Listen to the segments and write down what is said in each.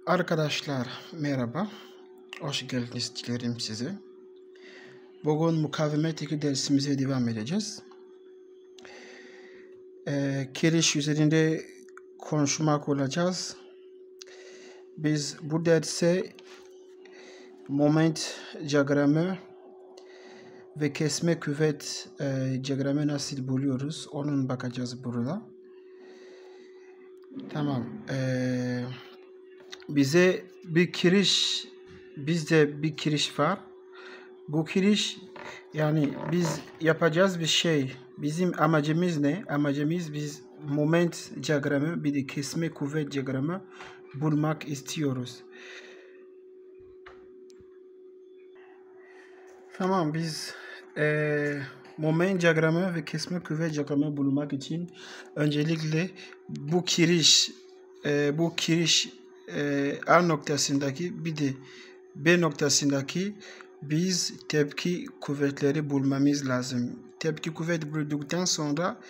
Arkadaşlar merhaba, hoş geldiniz dilerim size. Bugün mukavemet 2 dersimize devam edeceğiz. Kiriş üzerinde konuşmak olacağız. Biz bu derse moment diyagramı ve kesme küvet diyagramı nasıl buluyoruz, onun bakacağız burada. Tamam. Bizde bir kiriş var. Bu kiriş yani biz yapacağız bir şey. Bizim amacımız ne? Amacımız biz moment diyagramı bir de kesme kuvvet diyagramı bulmak istiyoruz. Tamam, biz moment diyagramı ve kesme kuvvet diyagramı bulmak için öncelikle bu kiriş A noktasındaki bir de B noktasındaki biz tepki kuvvetleri bulmamız lazım. Tepki kuvvet bulduktan sonra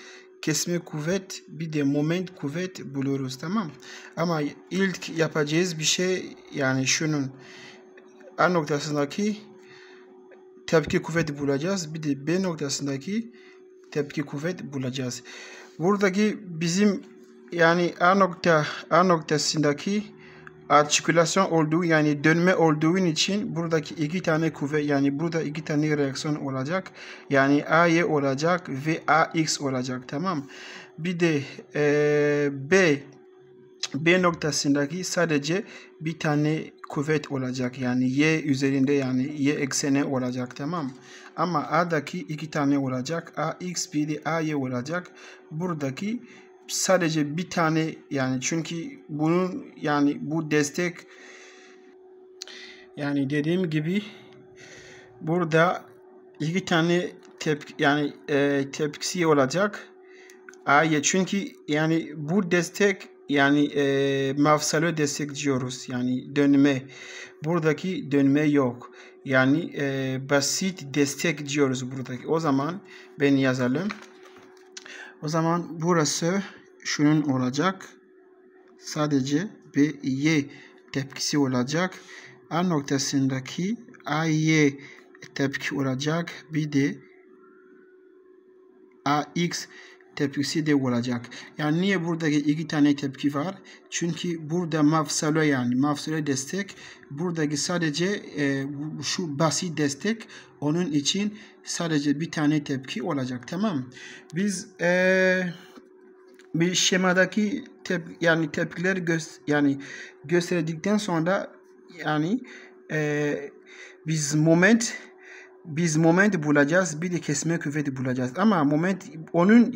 kesme kuvvet bir de moment kuvvet buluruz, tamam. Ama ilk yapacağız bir şey yani şunun A noktasındaki tepki kuvveti bulacağız. Bir de B noktasındaki tepki kuvvet bulacağız. Buradaki bizim yani A noktasındaki artikülasyon olduğu yani dönme olduğu için buradaki iki tane kuvvet yani burada iki tane reaksiyon olacak. Yani AY olacak ve AX olacak, tamam. Bir de B noktasındaki sadece bir tane kuvvet olacak. Yani Y üzerinde yani Y ekseni olacak, tamam. Ama A'daki iki tane olacak. AX bir de AY olacak. Buradaki sadece bir tane yani çünkü bunun yani bu destek yani dediğim gibi burada iki tane tepkisi olacak. AY çünkü yani bu destek yani mafsalo destek diyoruz yani dönme. Buradaki dönme yok. Yani basit destek diyoruz buradaki. O zaman ben yazalım. O zaman burası şunun olacak. Sadece Y tepkisi olacak. A noktasındaki AY tepki olacak. Bir de AX tepkisi de olacak. Yani niye buradaki iki tane tepki var? Çünkü burada mafsalo yani mafsalo destek. Buradaki sadece şu basit destek. Onun için sadece bir tane tepki olacak, tamam. Biz bir şemadaki tepkileri gösterdikten sonra yani biz moment bulacağız, bir de kesme kuvveti bulacağız. Ama moment onun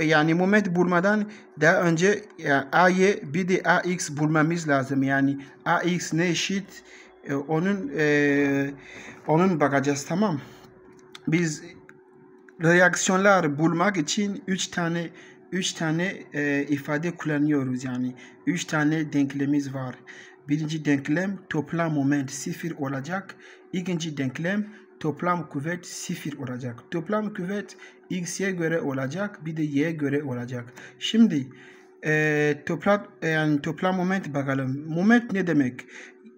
yani moment bulmadan daha önce A'yı bir de AX bulmamız lazım. Yani AX ne eşit onun bakacağız, tamam. Biz reaksiyonlar bulmak için üç tane ifade kullanıyoruz yani. 3 tane denklemimiz var. Birinci denklem toplam moment 0 olacak. İkinci denklem toplam kuvvet 0 olacak. Toplam kuvvet x'ye göre olacak, bir de y'ye göre olacak. Şimdi toplam moment bakalım. Moment ne demek?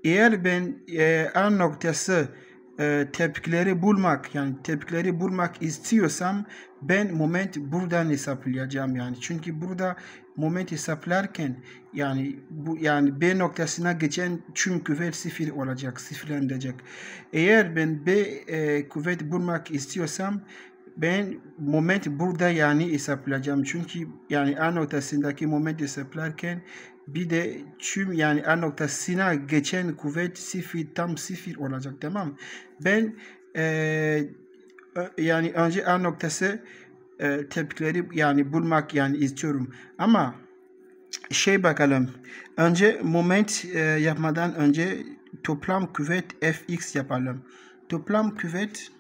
Eğer ben A noktası tepkileri bulmak istiyorsam ben moment buradan hesaplayacağım yani. Çünkü burada moment hesaplarken yani B noktasına geçen tüm kuvvet 0 olacak, sıfırlanacak. Eğer ben B kuvvet bulmak istiyorsam ben moment burada yani hesaplayacağım. Çünkü yani A noktasındaki moment hesaplarken bir de tüm yani A noktasına geçen kuvvet tam 0 olacak, tamam. Ben yani önce A noktası tepkileri yani bulmak yani istiyorum. Ama bakalım. Önce moment yapmadan önce toplam kuvvet Fx yapalım. Toplam kuvvet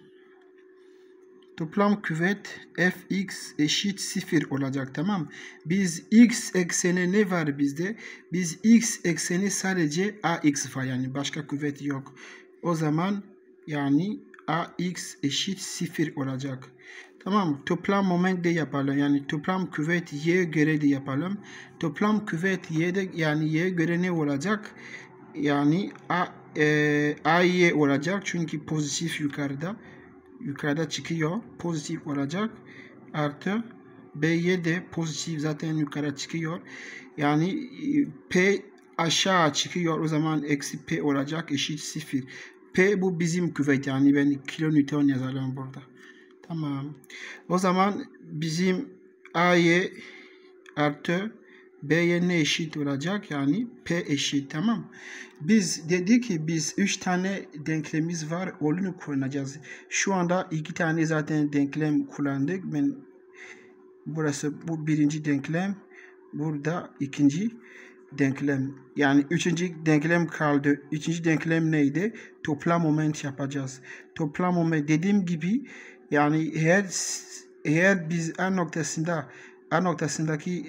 Fx eşit 0 olacak, tamam. Biz x ekseni ne var bizde? Biz x ekseni sadece Ax var yani başka kuvvet yok. O zaman yani Ax eşit 0 olacak. Tamam, toplam moment de yapalım. Yani toplam kuvvet y'ye göre de yapalım. Toplam kuvvet y'de yani y'ye göre ne olacak? Yani y olacak. Çünkü pozitif yukarıda çıkıyor. Pozitif olacak. Artı B'ye de pozitif zaten yukarı çıkıyor. Yani P aşağı çıkıyor. O zaman eksi P olacak. Eşit 0. P bu bizim kuvvet. Yani ben kilonewton yazalım burada. Tamam. O zaman bizim A'ya artı B'ye ne eşit olacak? Yani P eşit. Tamam. Biz dedik ki biz 3 tane denklemimiz var. Onu kullanacağız. Şu anda 2 tane zaten denklem kullandık. Burası bu birinci denklem. Burada ikinci denklem. Yani üçüncü denklem kaldı. Üçüncü denklem neydi? Toplam moment yapacağız. Toplam moment dediğim gibi yani eğer biz A noktasındaki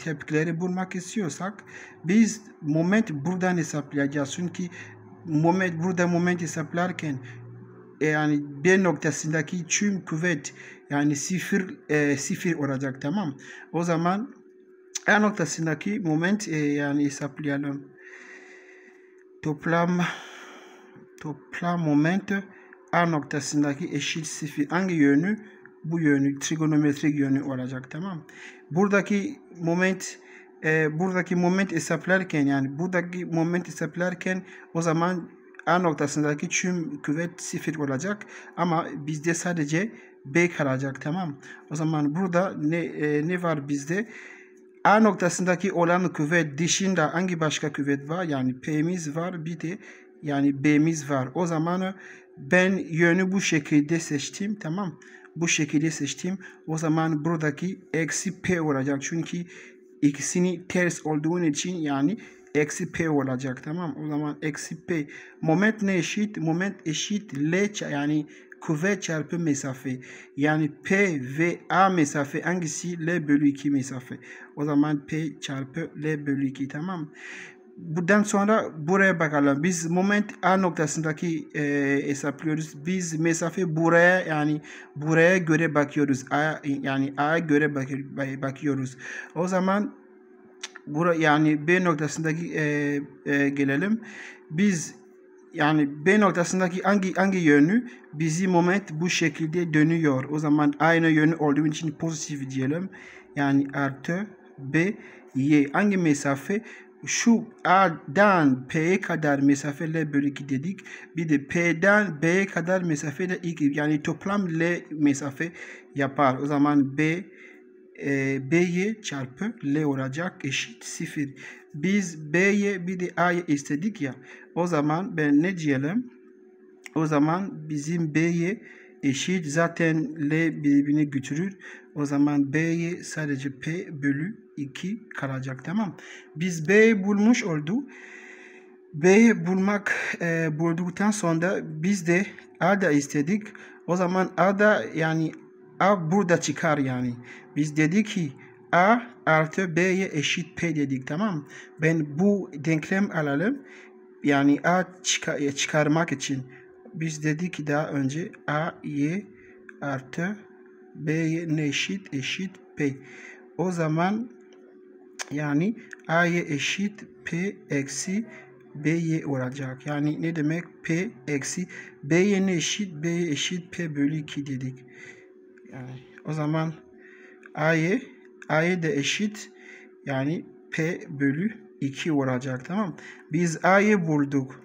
tepkileri bulmak istiyorsak biz moment buradan hesaplayacağız. Çünkü moment hesaplarken yani B noktasındaki tüm kuvvet yani sıfır olacak, tamam. O zaman A noktasındaki moment yani hesaplayalım. Toplam moment A noktasındaki eşit 0. Hangi yönü? Bu yönü, trigonometrik yönü olacak, tamam. Buradaki moment hesaplarken o zaman A noktasındaki tüm kuvvet 0 olacak ama bizde sadece B kalacak, tamam. O zaman burada ne var bizde? A noktasındaki olan kuvvet dışında hangi başka kuvvet var? Yani P'miz var, bir de yani B'miz var. O zaman ben yönü bu şekilde seçtim, tamam. Bu şekilde seçtim. O zaman buradaki eksi P olacak. Çünkü ikisini ters olduğu için yani eksi P olacak, tamam. O zaman eksi P. Moment ne eşit? Moment eşit L yani kuvvet çarpı mesafe. Yani P ve A mesafe hangisi? L bölü 2 mesafe. O zaman P çarpı L bölü 2, tamam. Buradan sonra buraya bakalım. Biz moment A noktasındaki hesaplıyoruz. Biz mesafe buraya göre bakıyoruz. Yani A'ya göre bakıyoruz. O zaman yani B noktasındaki gelelim. Biz yani B noktasındaki hangi yönü? Bizim moment bu şekilde dönüyor. O zaman aynı yönü olduğu için pozitif diyelim. Yani artı B, Y. Hangi mesafe? Şu A'dan P'ye kadar mesafe L bölü 2 dedik. Bir de P'den B'ye kadar mesafe de 2. Yani toplam L mesafe yapar. O zaman B'ye çarpı L olacak eşit 0. Biz B'ye bir de A'ya istedik ya. O zaman ben ne diyelim? O zaman bizim B'ye eşit zaten L birbirini götürür. O zaman B'ye sadece P bölü 2 kalacak, tamam. Biz B'yi bulmuş olduk. B'yi bulduktan sonra biz de A'da istedik. O zaman A'da yani A burada çıkar yani. Biz dedik ki A artı B'ye eşit P dedik, tamam. Ben bu denklem alalım. Yani A çıkarmak için biz dedik ki daha önce A, Y artı B'ye ne eşit? Eşit P. O zaman yani A'ya eşit P eksi B'ye olacak. Yani ne demek? P eksi B'ye ne eşit? B'ye eşit P bölü 2 dedik. Yani o zaman A'ya da eşit yani P bölü 2 olacak, tamam. Biz A'yı bulduk.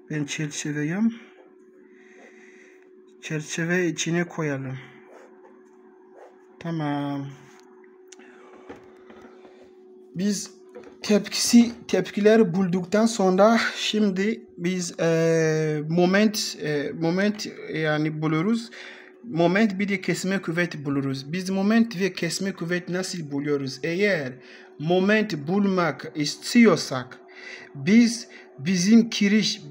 Ben çerçeve içine koyalım. Tamam. Biz tepkileri bulduktan sonra şimdi biz moment yani buluruz. Moment bir de kesme kuvvet buluruz. Biz moment ve kesme kuvvet nasıl buluyoruz? Eğer moment bulmak istiyorsak bizim kiriş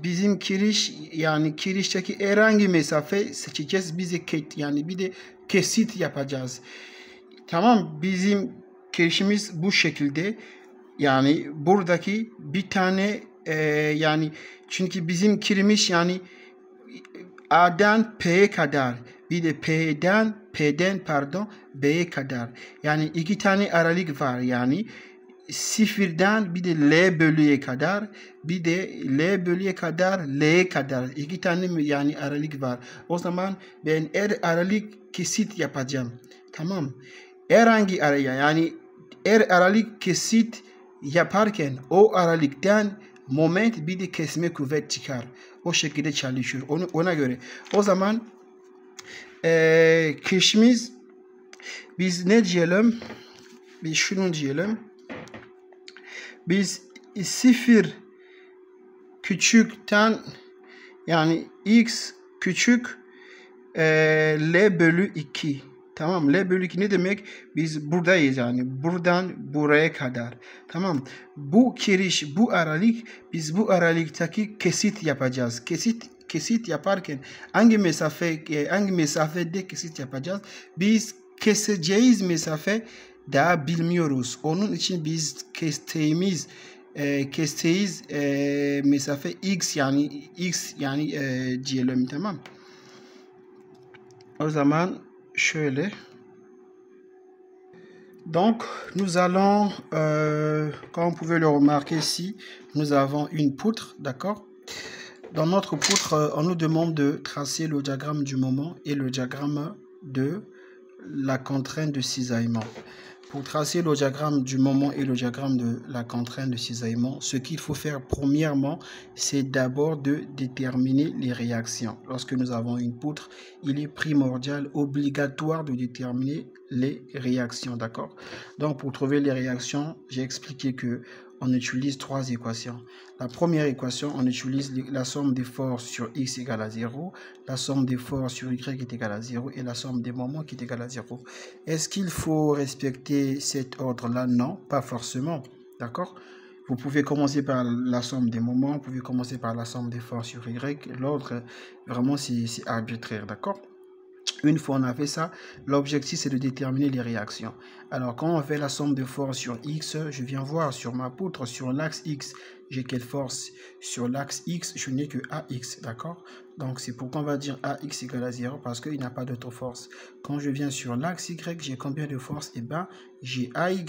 yani kirişteki herhangi mesafe seçeceğiz. Yani bir de kesit yapacağız. Tamam, bizim kirişimiz bu şekilde. Yani buradaki bir tane yani çünkü bizim kirimiz yani A'dan P'ye kadar bir de P'den pardon B'ye kadar. Yani iki tane aralık var yani. Sıfırdan bir de L bölüye kadar, bir de L bölüye kadar L'ye kadar. İki tane yani aralık var. O zaman ben her aralık kesit yapacağım. Tamam. Herhangi araya yani her aralık kesit yaparken o aralıktan moment bir de kesme kuvvet çıkar. O şekilde çalışıyor. Ona göre. O zaman kişimiz biz ne diyelim? Biz şunu diyelim. Biz sıfır küçükten yani x küçük L bölü 2. Tamam, L bölü 2 ne demek? Biz buradayız yani. Buradan buraya kadar. Tamam. Bu kiriş, bu aralık, biz bu aralıktaki kesit yapacağız. Kesit yaparken hangi mesafede kesit yapacağız? Biz keseceğiz mesafe daha bilmiyoruz. Onun için biz kestiğimiz mesafe x yani diyelim, tamam. O zaman şöyle. Donc, nous allons, comme vous pouvez le remarquer ici, nous avons une poutre, d'accord? Dans notre poutre, on nous demande de tracer le diagramme du moment et le diagramme de la contrainte de cisaillement. Pour tracer le diagramme du moment et le diagramme de la contrainte de cisaillement, ce qu'il faut faire premièrement, c'est d'abord de déterminer les réactions. Lorsque nous avons une poutre, il est primordial, obligatoire de déterminer les réactions, d'accord? Donc, pour trouver les réactions, j'ai expliqué que on utilise trois équations. La première équation, on utilise la somme des forces sur x égale à 0, la somme des forces sur y est égale à 0 et la somme des moments qui est égale à 0. Est-ce qu'il faut respecter cet ordre-là? Non, pas forcément. D'accord? Vous pouvez commencer par la somme des moments, vous pouvez commencer par la somme des forces sur y. L'ordre, vraiment, c'est arbitraire. D'accord? Une fois on a fait ça, l'objectif c'est de déterminer les réactions. Alors quand on fait la somme de force sur x, je viens voir sur ma poutre, sur l'axe x, j'ai quelle force? Sur l'axe x, je n'ai que AX, d'accord? Donc c'est pourquoi on va dire AX égale à 0 parce qu'il n'y a pas d'autre force. Quand je viens sur l'axe y, j'ai combien de force? Eh bien, j'ai AY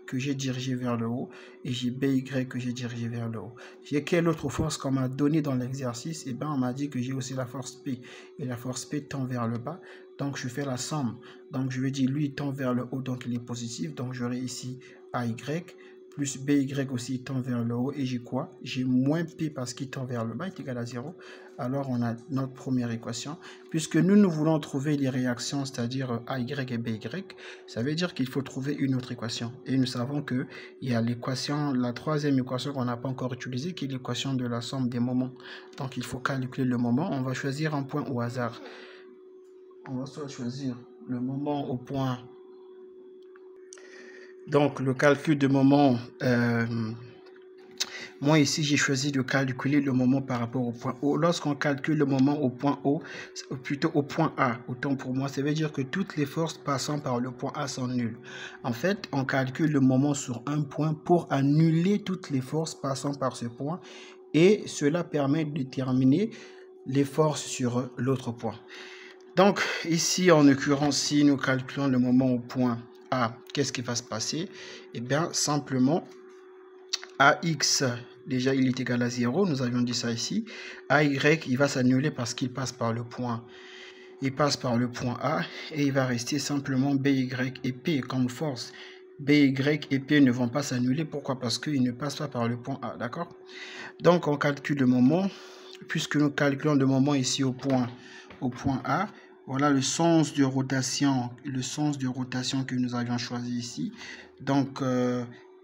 que j'ai dirigé vers le haut et j'ai BY que j'ai dirigé vers le haut. J'ai quelle autre force qu'on m'a donné dans l'exercice? Eh bien, on m'a dit que j'ai aussi la force P et la force P tend vers le bas. Donc, je fais la somme. Donc, je vais dire lui tend vers le haut, donc il est positif. Donc, j'aurai ici AY plus BY aussi tend vers le haut. Et j'ai quoi? J'ai moins P parce qu'il tend vers le bas, est égal à 0. Alors, on a notre première équation. Puisque nous voulons trouver les réactions, c'est-à-dire AY et BY, ça veut dire qu'il faut trouver une autre équation. Et nous savons qu'il y a l'équation, la troisième équation qu'on n'a pas encore utilisée, qui est l'équation de la somme des moments. Donc, il faut calculer le moment. On va choisir un point au hasard. On va soit choisir le moment au point. Donc, le calcul de moment, moi ici, j'ai choisi de calculer le moment par rapport au point O. Lorsqu'on calcule le moment au point O, plutôt au point A, autant pour moi, ça veut dire que toutes les forces passant par le point A sont nulles. En fait, on calcule le moment sur un point pour annuler toutes les forces passant par ce point et cela permet de déterminer les forces sur l'autre point. Donc, ici, en l'occurrence, si nous calculons le moment au point A, qu'est-ce qui va se passer? Eh bien, simplement, AX, déjà, il est égal à 0. Nous avions dit ça ici. AY, il va s'annuler parce qu'il passe par le point. Il passe par le point A et il va rester simplement BY et P comme force. BY et P ne vont pas s'annuler. Pourquoi? Parce qu'ils ne passent pas par le point A, d'accord? Donc, on calcule le moment. Puisque nous calculons le moment ici au point A, voilà le sens de rotation que nous avions choisi ici. Donc,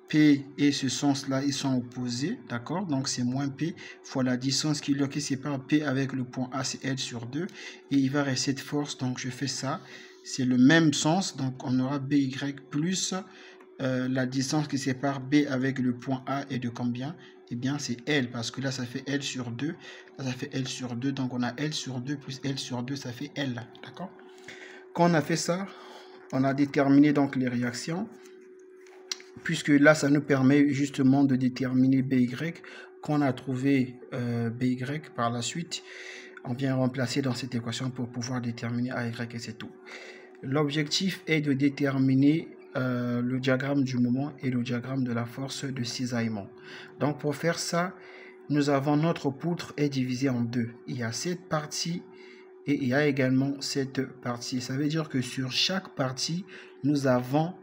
P et ce sens-là, ils sont opposés, d'accord? Donc, c'est moins P fois la distance qui sépare P avec le point A, c'est L sur 2. Et il va rester de force, donc je fais ça. C'est le même sens, donc on aura BY plus la distance qui sépare B avec le point A est de combien? Eh bien, c'est L, parce que là, ça fait L sur 2. Là, ça fait L sur 2. Donc, on a L sur 2 plus L sur 2, ça fait L. D'accord? Quand on a fait ça, on a déterminé donc les réactions. Puisque là, ça nous permet justement de déterminer BY. Quand on a trouvé BY par la suite, On vient remplacer dans cette équation pour pouvoir déterminer A, Y et c'est tout. L'objectif est de déterminer le diagramme du moment et le diagramme de la force de cisaillement. Donc pour faire ça, nous avons notre poutre est divisée en deux. Il y a cette partie et il y a également cette partie. Ça veut dire que sur chaque partie, nous avons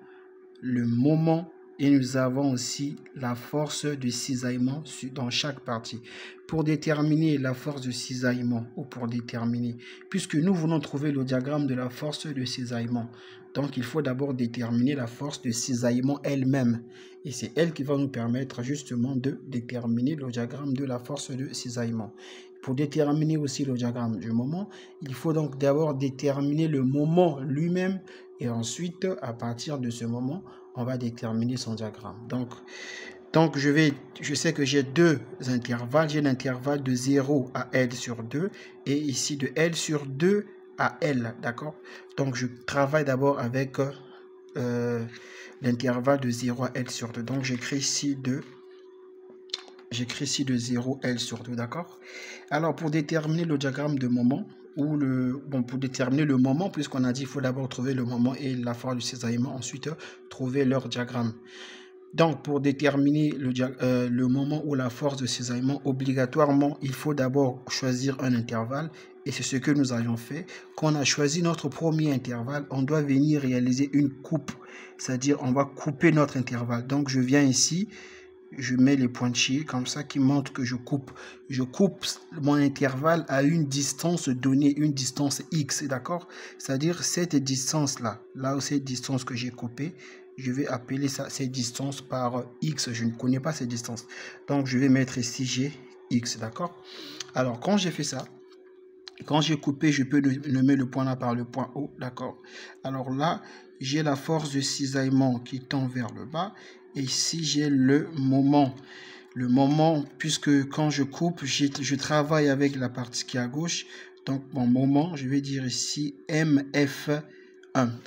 le moment et nous avons aussi la force de cisaillement dans chaque partie. Pour déterminer la force de cisaillement ou pour déterminer, puisque nous voulons trouver le diagramme de la force de cisaillement, donc il faut d'abord déterminer la force de cisaillement elle-même. Et c'est elle qui va nous permettre justement de déterminer le diagramme de la force de cisaillement. Pour déterminer aussi le diagramme du moment, il faut donc d'abord déterminer le moment lui-même et ensuite, à partir de ce moment, on va déterminer son diagramme. Donc je sais que j'ai deux intervalles. J'ai l'intervalle de 0 à L sur 2 et ici de L sur 2 à L, d'accord? Donc je travaille d'abord avec l'intervalle de 0 à L sur 2. Donc j'écris ici de 0 L sur 2, d'accord? Alors pour déterminer le diagramme de moment, pour déterminer le moment, puisqu'on a dit qu'il faut d'abord trouver le moment et la force du cisaillement, ensuite trouver leur diagramme. Donc pour déterminer le moment ou la force de cisaillement, obligatoirement, il faut d'abord choisir un intervalle et c'est ce que nous avions fait. Quand on a choisi notre premier intervalle, on doit venir réaliser une coupe, c'est-à-dire on va couper notre intervalle. Donc je viens ici, je mets les pointillés comme ça qui montrent que je coupe. Je coupe mon intervalle à une distance donnée, une distance X, d'accord? C'est-à-dire cette distance-là, là où cette distance que j'ai coupée, je vais appeler ça, cette distance par X. Je ne connais pas cette distance. Donc je vais mettre ici Gx, d'accord? Alors quand j'ai fait ça, quand j'ai coupé, je peux nommer le point là par le point O, d'accord? Alors là, j'ai la force de cisaillement qui tend vers le bas. Et ici, j'ai le moment. Le moment, puisque quand je coupe, je travaille avec la partie qui est à gauche. Donc, mon moment, je vais dire ici MF1,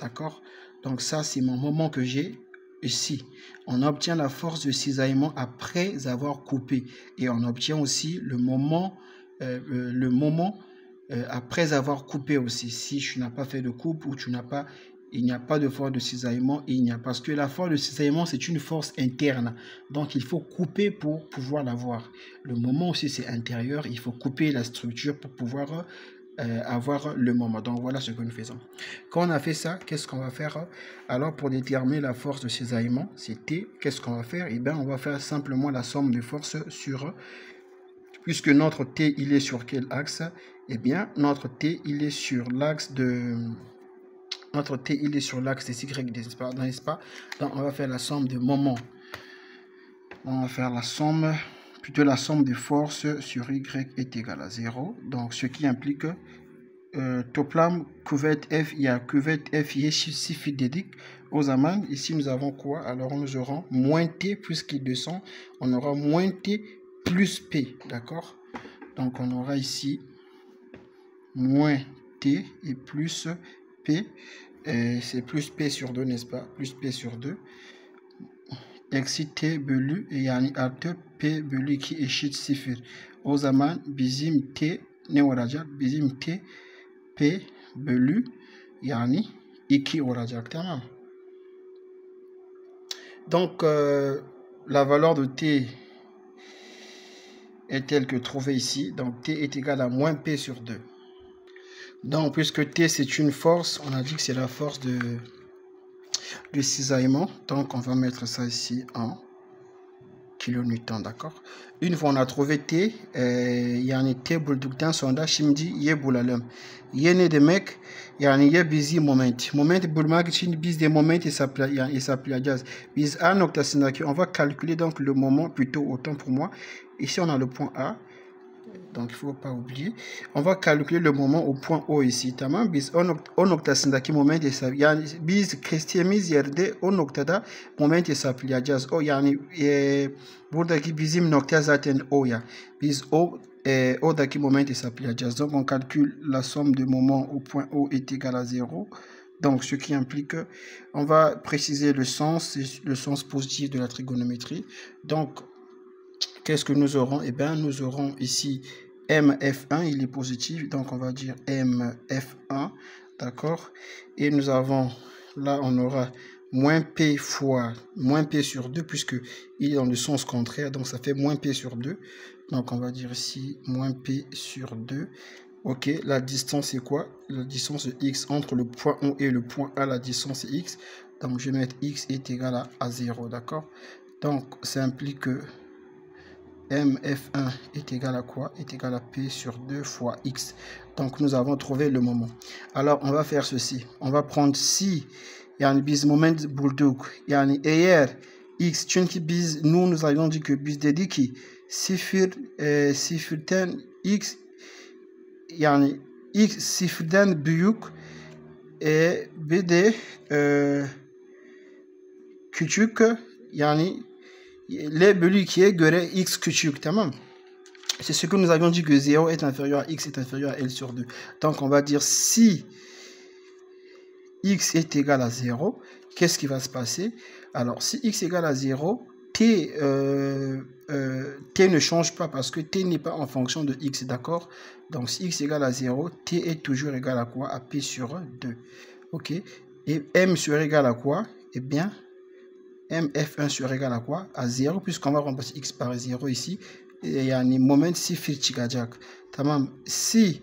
d'accord? Donc, ça, c'est mon moment que j'ai ici. On obtient la force de cisaillement après avoir coupé. Et on obtient aussi le moment après avoir coupé aussi. Si tu n'as pas fait de coupe ou il n'y a pas de force de cisaillement, parce que la force de cisaillement, c'est une force interne. Donc, il faut couper pour pouvoir l'avoir. Le moment aussi, c'est intérieur. Il faut couper la structure pour pouvoir avoir le moment. Donc, voilà ce que nous faisons. Quand on a fait ça, qu'est-ce qu'on va faire? Alors, pour déterminer la force de cisaillement, c'est T. Qu'est-ce qu'on va faire? Eh bien, on va faire simplement la somme de forces sur... Puisque notre T, il est sur quel axe? Eh bien, notre T, il est sur l'axe de... Notre T, il est sur l'axe des Y, n'est-ce pas? Donc, on va faire la somme de moments. On va faire la somme, plutôt la somme de forces sur Y est égal à 0. Donc, ce qui implique toplam cuvette F, il y a cuvette F, il y a 6 fils dédiques aux amandes. Ici, nous avons quoi? Alors, nous aurons moins T puisqu'il descend. On aura moins T plus P, d'accord? Donc, on aura ici moins T et plus P. C'est plus P sur 2, n'est-ce pas? Plus P sur 2. Eksi T bölü yani artı P bölü 2 eşit 0. O zaman bizim T ne olacak? Bizim T P bölü yani 2 olacak, tamam. Donc la valeur de T est telle que trouvée ici. Donc T est égal à moins P sur 2. Donc puisque T c'est une force, on a dit que c'est la force de cisaillement. Donc on va mettre ça ici en kilonewton, d'accord? Une fois on a trouvé T, yani T bulduktan sonra şimdi Y bulalım. Y ne demek? Yani Y bizi moment. Moment bulmak için biz de moment hesaplayacağız. Biz A noktasındaki, on va calculer donc le moment, plutôt autant pour moi. Ici on a le point A. Donc, il ne faut pas oublier. On va calculer le moment au point O ici. Tamam. Biz o noktasındaki moment yani biz kestiğimiz yerde o noktada moment hesaplayacağız. O yani buradaki bizim nokta zaten O ya. Biz o'daki moment hesaplayacağız. Donc, on calcule la somme de moments au point O est égale à 0. Donc, ce qui implique, on va préciser le sens positif de la trigonométrie. Donc, qu'est-ce que nous aurons? Eh bien, nous aurons ici MF1, il est positif, donc on va dire MF1, d'accord? Et nous avons, là on aura moins P fois moins P sur 2, puisque il est dans le sens contraire, donc ça fait moins P sur 2. Donc on va dire ici moins P sur 2. Ok, la distance c'est quoi? La distance de X entre le point O et le point A, la distance est X. Donc je vais mettre X est égal à 0, d'accord? Donc ça implique que MF1 est égal à quoi? Est égal à P sur 2 fois X. Donc nous avons trouvé le moment. Alors on va faire ceci. On va prendre si yani biz moment bulduk. Yani eğer X, çünkü biz nous avions dit que biz dedi ki sıfırdan X, yani X sıfırdan büyük, bir de küçük, yani L bölü 2'ye göre X küçük, tamam. C'est ce que nous avions dit que 0 est inférieur à X est inférieur à L sur 2. Donc on va dire si X est égal à 0, qu'est-ce qui va se passer? Alors si X est égal à 0, T ne change pas parce que T n'est pas en fonction de X, d'accord? Donc si X est égal à 0, T est toujours égal à quoi? À P sur 2. Ok? Et M sera égal à quoi? Eh bien, MF1 sera égal à quoi? À 0, puisqu'on va remplacer X par 0 ici. Et il y a un moment si çıkacak. Tamam. Si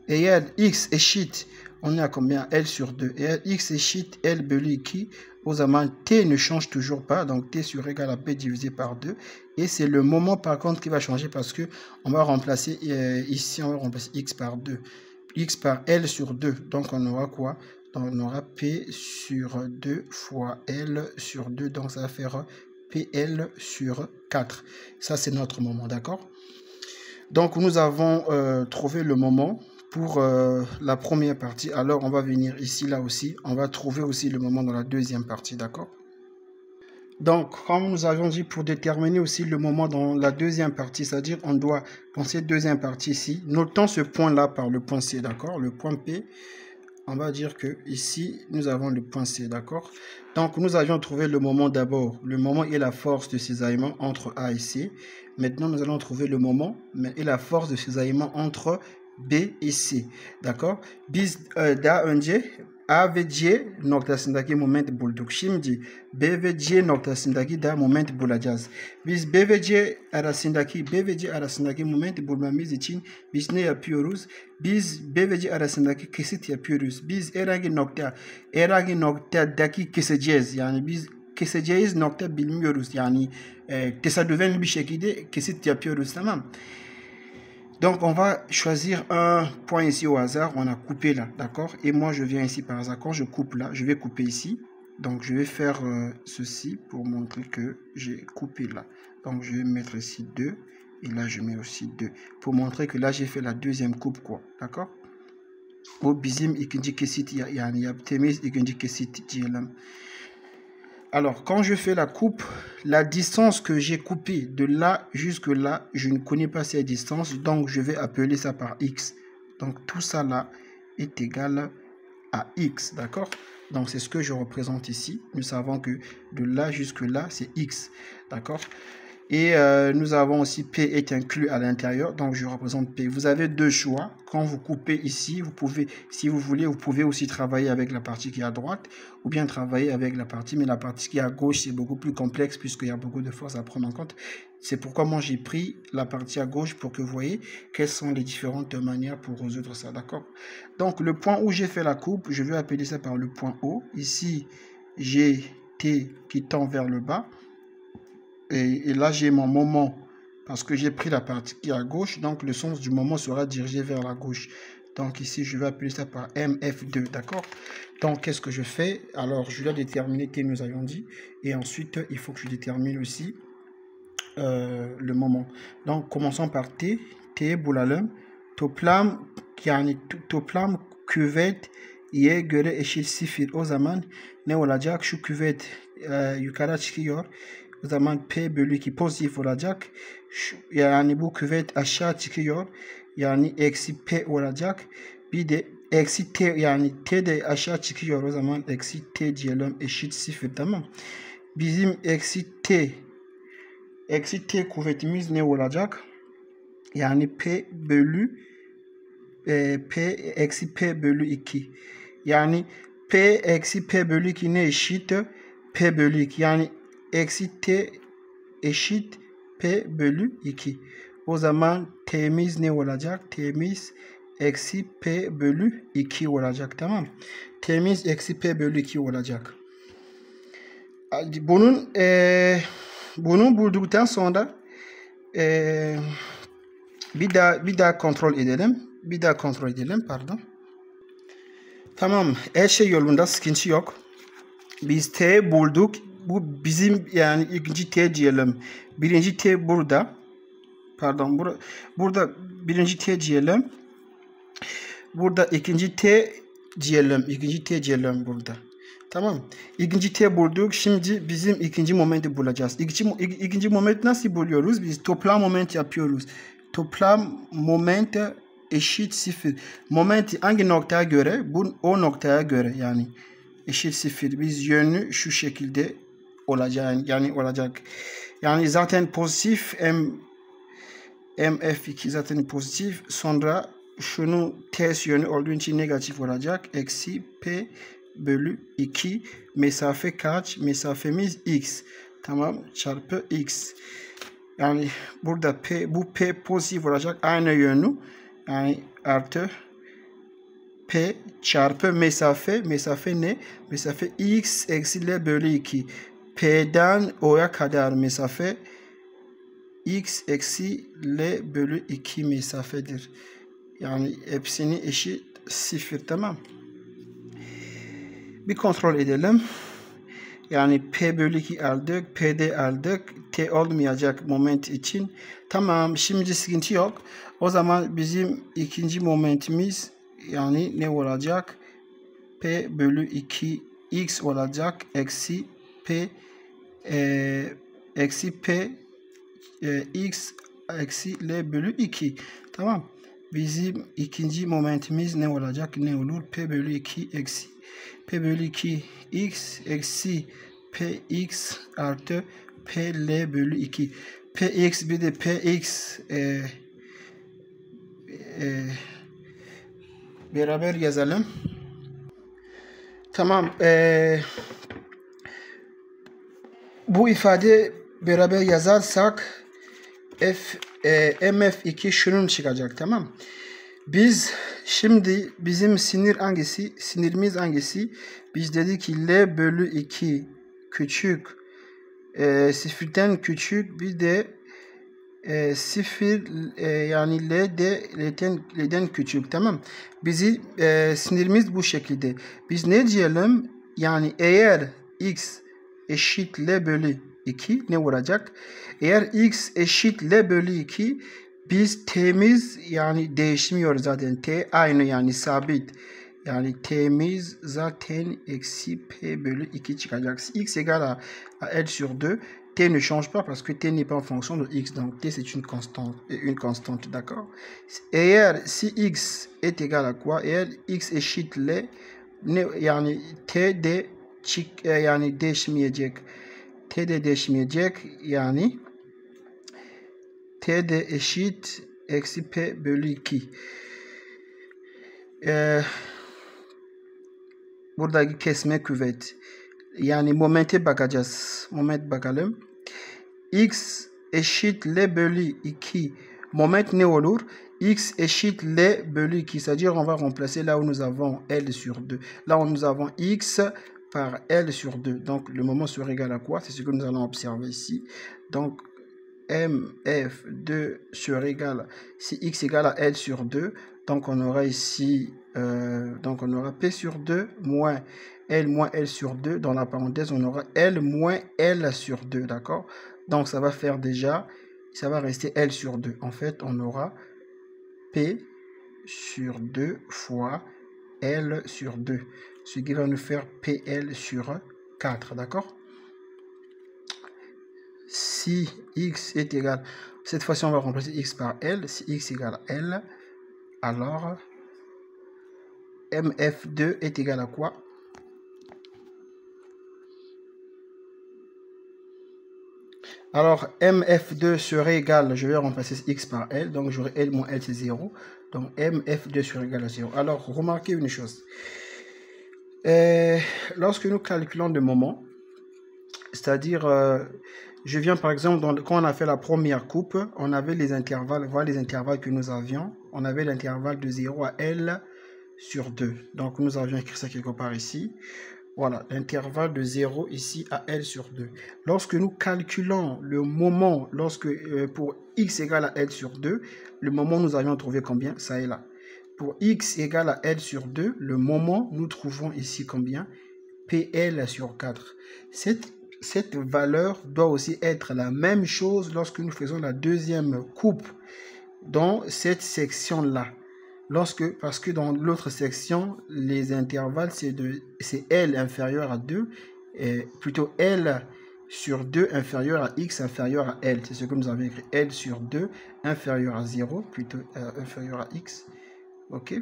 eğer X eşit, on est à combien? L sur 2. Et X eşit L bölü 2. Au zaman T ne change toujours pas. Donc T sera égal à P divisé par 2. Et c'est le moment par contre qui va changer parce que on va remplacer ici, on va remplacer X par 2. X par L sur 2. Donc on aura quoi? Donc on aura P sur 2 fois L sur 2. Donc ça va faire PL sur 4. Ça, c'est notre moment, d'accord? Donc, nous avons trouvé le moment pour la première partie. Alors, on va venir ici, là aussi. On va trouver aussi le moment dans la deuxième partie, d'accord? Donc, comme nous avions dit, pour déterminer aussi le moment dans la deuxième partie, c'est-à-dire on doit, dans cette deuxième partie ici, notons ce point-là par le point C, d'accord? Le point P. On va dire que ici, nous avons le point C, d'accord? Donc, nous avions trouvé le moment d'abord. Le moment est la force de cisaillement entre A et C. Maintenant, nous allons trouver le moment et la force de cisaillement entre B et C, d'accord? Biz daha önce A ve C noktasındaki moment bulduk. Şimdi B ve C noktasındaki da moment bulacağız. Biz B ve C arasındaki moment bulmamız için biz ne yapıyoruz? Biz B ve C arasındaki kesit yapıyoruz. Biz herhangi noktadaki keseceğiz. Yani biz keseceğiz nokta bilmiyoruz. Yani tesadüfen bir şekilde kesit yapıyoruz, tamam. Donc, on va choisir un point ici au hasard. On a coupé là, d'accord? Et moi, je viens ici par hasard. Quand je coupe là, je vais couper ici. Donc, je vais faire ceci pour montrer que j'ai coupé là. Donc, je vais mettre ici 2. Et là, je mets aussi 2. Pour montrer que là, j'ai fait la deuxième coupe, quoi. D'accord? O bizim ikinci kesit yani yaptığımız ikinci kesit diyelim. Alors, quand je fais la coupe, la distance que j'ai coupée de là jusque là, je ne connais pas cette distance, donc je vais appeler ça par X. Donc, tout ça là est égal à X, d'accord? Donc, c'est ce que je représente ici. Nous savons que de là jusque là, c'est X, d'accord? Et nous avons aussi P est inclus à l'intérieur, donc je représente P. Vous avez deux choix. Quand vous coupez ici, vous pouvez, si vous voulez, vous pouvez aussi travailler avec la partie qui est à droite ou bien travailler avec la partie, mais la partie qui est à gauche, c'est beaucoup plus complexe puisqu'il y a beaucoup de forces à prendre en compte. C'est pourquoi moi j'ai pris la partie à gauche pour que vous voyez quelles sont les différentes manières pour résoudre ça, d'accord? Donc le point où j'ai fait la coupe, je vais appeler ça par le point O. Ici, j'ai T qui tend vers le bas. Et là, j'ai mon moment parce que j'ai pris la partie qui est à gauche. Donc, le sens du moment sera dirigé vers la gauche. Donc, ici, je vais appeler ça par MF2. D'accord? Donc, qu'est-ce que je fais? Alors, je dois déterminer T, nous avions dit. Et ensuite, il faut que je détermine aussi le moment. Donc, commençons par T. T bulalım. Toplam küvet y'ye göre eşit 0. O zaman ne olacak? Şu küvet yukarı çıkıyor. O zaman P bölü 2 pozitif olacak. Yani bu küvet aşağı çıkıyor. Yani eksi P olacak. Bir de eksi T, yani T de aşağı çıkıyor. O zaman eksi T diyelim eşit 0, tamam. Bizim eksi T kuvvetimiz ne olacak? Yani P bölü P eksi P bölü 2. Yani P eksi P bölü 2 ne eşit? P bölü 2. Yani eksi T eşit P bölü 2. O zaman T'miz ne olacak? T'miz eksi P bölü 2 olacak. Tamam. T'miz eksi P bölü 2 olacak. Bunu bulduktan sonra bir daha kontrol edelim. Pardon. Tamam. Her şey yolunda, sıkıntı yok. Biz T bulduk. Bu bizim yani ikinci T diyelim. Birinci T burada. Pardon. Burada birinci T diyelim. Burada ikinci T diyelim. İkinci T diyelim burada. Tamam. İkinci T bulduk. Şimdi bizim ikinci momenti bulacağız. İkinci moment nasıl buluyoruz? Biz toplam moment yapıyoruz. Toplam moment eşit 0. Momenti hangi noktaya göre? O noktaya göre yani eşit 0. Biz yönü şu şekilde olacak. Yani zaten pozitif MF2 zaten pozitif. Sonra şunun ters yönü olduğu için negatif olacak. Eksi P bölü 2. Mesafe kaç? Mesafemiz x. Tamam. Çarpı x. Yani burada bu P pozitif olacak. Aynı yönü. Yani artı P çarpı mesafe. Mesafe ne? Mesafe x eksi L bölü 2. P'den O'ya kadar mesafe x eksi L bölü 2 mesafedir. Yani hepsini eşit 0. Tamam. Bir kontrol edelim. Yani P bölü 2 aldık. P'de aldık. T olmayacak moment için. Tamam. Şimdi sıkıntı yok. O zaman bizim ikinci momentimiz yani ne olacak? P bölü 2 x olacak. Eksi P x eksi L bölü 2. Tamam. Bizim ikinci momentimiz ne olacak? Ne olur? P bölü 2 eksi P bölü 2 x eksi Px artı Pl bölü 2. Px bir de Px beraber yazalım. Tamam. Bu ifade beraber yazarsak mf2 şunun çıkacak. Tamam. Şimdi bizim sinirimiz hangisi? Biz dedik ki L bölü 2 küçük sıfırdan küçük, bir de sıfır yani L'den küçük. Tamam. Sinirimiz bu şekilde. Biz ne diyelim? Yani eğer x eşit L bölü 2 ne olacak? Eğer x eşit L bölü 2, biz t'miz yani değişmiyor zaten. T aynı yani sabit. Yani t'miz zaten eksi P bölü 2 çıkacak. Si x égale à L sur 2, t ne change pas parce que t n'est pas en fonction de x. Donc t c'est une constante, d'accord? Eğer si x est égal à quoi? Eğer x eşit L yani t de yani değişmeyecek. T de değişmeyecek yani t de eşit eksi P bölü 2. Buradaki kesme kuvvet. Yani momente bakacağız. Moment bakalım. X eşit L bölü 2. Moment ne olur? X eşit L bölü 2. C'est-à-dire on va remplacer là où nous avons L sur 2. Là où nous avons X par L sur 2. Donc le moment sera égal à quoi? C'est ce que nous allons observer ici. Donc MF2 sera égal, si x égale à L sur 2, donc on aura ici, donc on aura P sur 2 moins L sur 2. Dans la parenthèse, on aura L moins L sur 2, d'accord? Donc ça va faire déjà, ça va rester L sur 2. En fait, on aura P sur 2 fois L sur 2, ce qui va nous faire PL sur 4, d'accord? Si x est égal, cette fois-ci on va remplacer x par L. Si x égale à L, alors MF2 est égal à quoi? Alors, mf2 serait égal, je vais remplacer x par L, donc j'aurai L moins L, c'est 0. Donc, mf2 serait égal à 0. Alors, remarquez une chose. Lorsque nous calculons le moment, c'est-à-dire, je viens par exemple, quand on a fait la première coupe, on avait les intervalles, voilà les intervalles que nous avions. On avait l'intervalle de 0 à L sur 2. Donc, nous avions écrit ça quelque part ici. Voilà, l'intervalle de 0 ici à L sur 2. Lorsque nous calculons le moment, pour x égale à L sur 2, le moment nous avions trouvé combien? Ça est là. Pour x égale à L sur 2, le moment nous trouvons ici combien? PL sur 4. Cette valeur doit aussi être la même chose lorsque nous faisons la deuxième coupe dans cette section-là. Parce que dans l'autre section, les intervalles, c'est L inférieur à 2, et plutôt L sur 2 inférieur à X inférieur à L. C'est ce que nous avons écrit, L sur 2 inférieur à 0, plutôt inférieur à X. Ok.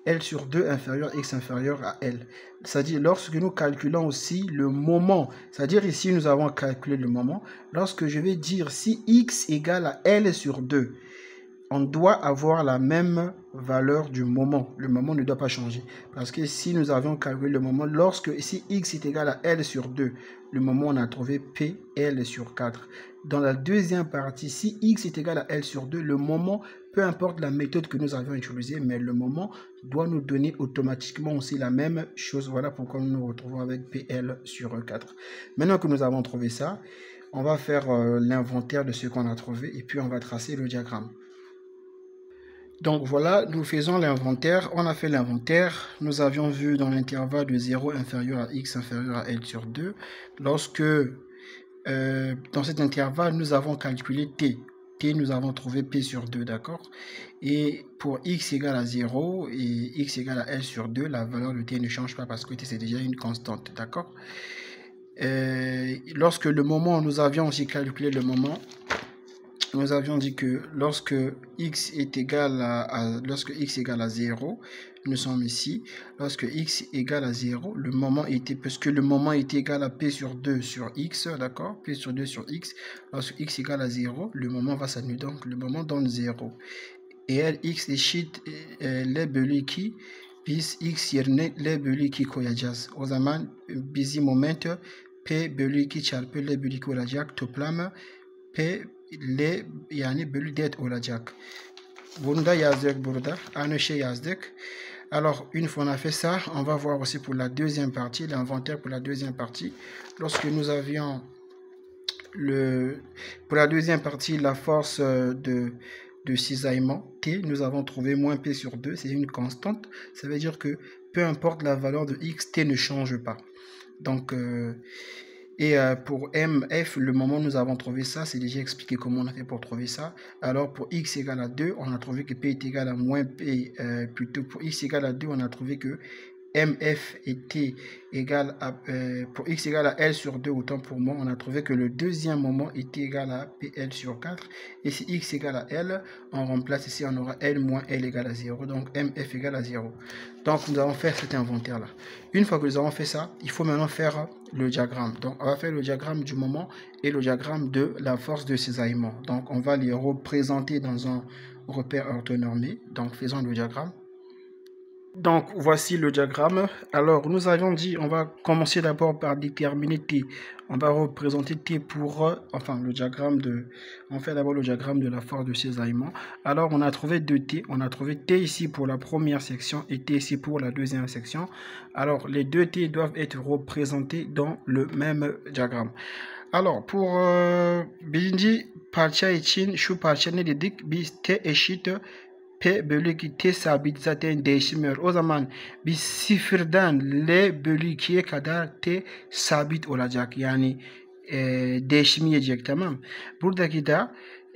L sur 2 inférieur à X inférieur à L. C'est-à-dire, lorsque nous calculons aussi le moment, c'est-à-dire ici, nous avons calculé le moment, lorsque je vais dire si X égale à L sur 2, on doit avoir la même valeur du moment. Le moment ne doit pas changer. Parce que si nous avions calculé le moment, si x est égal à L sur 2, le moment on a trouvé PL sur 4. Dans la deuxième partie, si x est égal à L sur 2, le moment, peu importe la méthode que nous avions utilisée, mais le moment doit nous donner automatiquement aussi la même chose. Voilà pourquoi nous nous retrouvons avec PL sur 4. Maintenant que nous avons trouvé ça, on va faire l'inventaire de ce qu'on a trouvé et puis on va tracer le diagramme. Donc voilà, nous faisons l'inventaire. On a fait l'inventaire. Nous avions vu dans l'intervalle de 0 inférieur à x inférieur à L sur 2. Lorsque dans cet intervalle, nous avons calculé t. T, nous avons trouvé p sur 2, d'accord? Et pour x égale à 0 et x égale à L sur 2, la valeur de t ne change pas parce que t c'est déjà une constante, d'accord? Lorsque le moment, nous avions aussi calculé le moment. Nous avions dit que lorsque x est égal à 0, nous sommes ici. Lorsque x est égal à 0, le moment était, parce que le moment est égal à p sur 2 sur x, d'accord? P sur 2 sur x. Lorsque x est égal à 0, le moment va s'annuler, donc le moment donne 0. Et x eşit l bölü 2 biz x yerine l bölü 2 koyacağız. O zaman bizim moment p bölü 2 çarpı l bölü 2 olacak. Toplamı p L yani bölü 4 olacak. Bunu da yazdık burada. Aynı şey yazdık. Alors, une fois on a fait ça, on va voir aussi pour la deuxième partie, l'inventaire pour la deuxième partie. Lorsque nous avions pour la deuxième partie, la force de cisaillement, T, nous avons trouvé moins P sur 2, c'est une constante. Ça veut dire que peu importe la valeur de X, T ne change pas. Donc, pour MF, le moment où nous avons trouvé ça, c'est déjà expliqué comment on a fait pour trouver ça. Alors pour x égale à 2, on a trouvé que P est égal à moins P, plutôt pour x égale à 2, on a trouvé que MF était égal à, pour x égale à L sur 2, autant pour moi, on a trouvé que le deuxième moment était égal à PL sur 4. Et si x égale à L, on remplace ici, on aura L moins L égale à 0. Donc MF égale à 0. Donc nous allons faire cet inventaire-là. Une fois que nous avons fait ça, il faut maintenant faire le diagramme. Donc on va faire le diagramme du moment et le diagramme de la force de cisaillement. Donc on va les représenter dans un repère orthonormé. Donc faisons le diagramme. Donc, voici le diagramme. Alors, nous avions dit, on va commencer d'abord par déterminer T. On va représenter T pour, le diagramme on fait d'abord le diagramme de la force de cisaillement. Alors, on a trouvé 2 T. On a trouvé T ici pour la première section et T ici pour la deuxième section. Alors, les 2 T doivent être représentés dans le même diagramme. Alors, pour birinci parça için şu parça ne dedik? Biz T eşit P bölü 2 T sabit zaten değişmiyor. O zaman biz sıfırdan L bölü 2'ye kadar T sabit olacak. Yani değişmeyecek, tamam. Buradaki de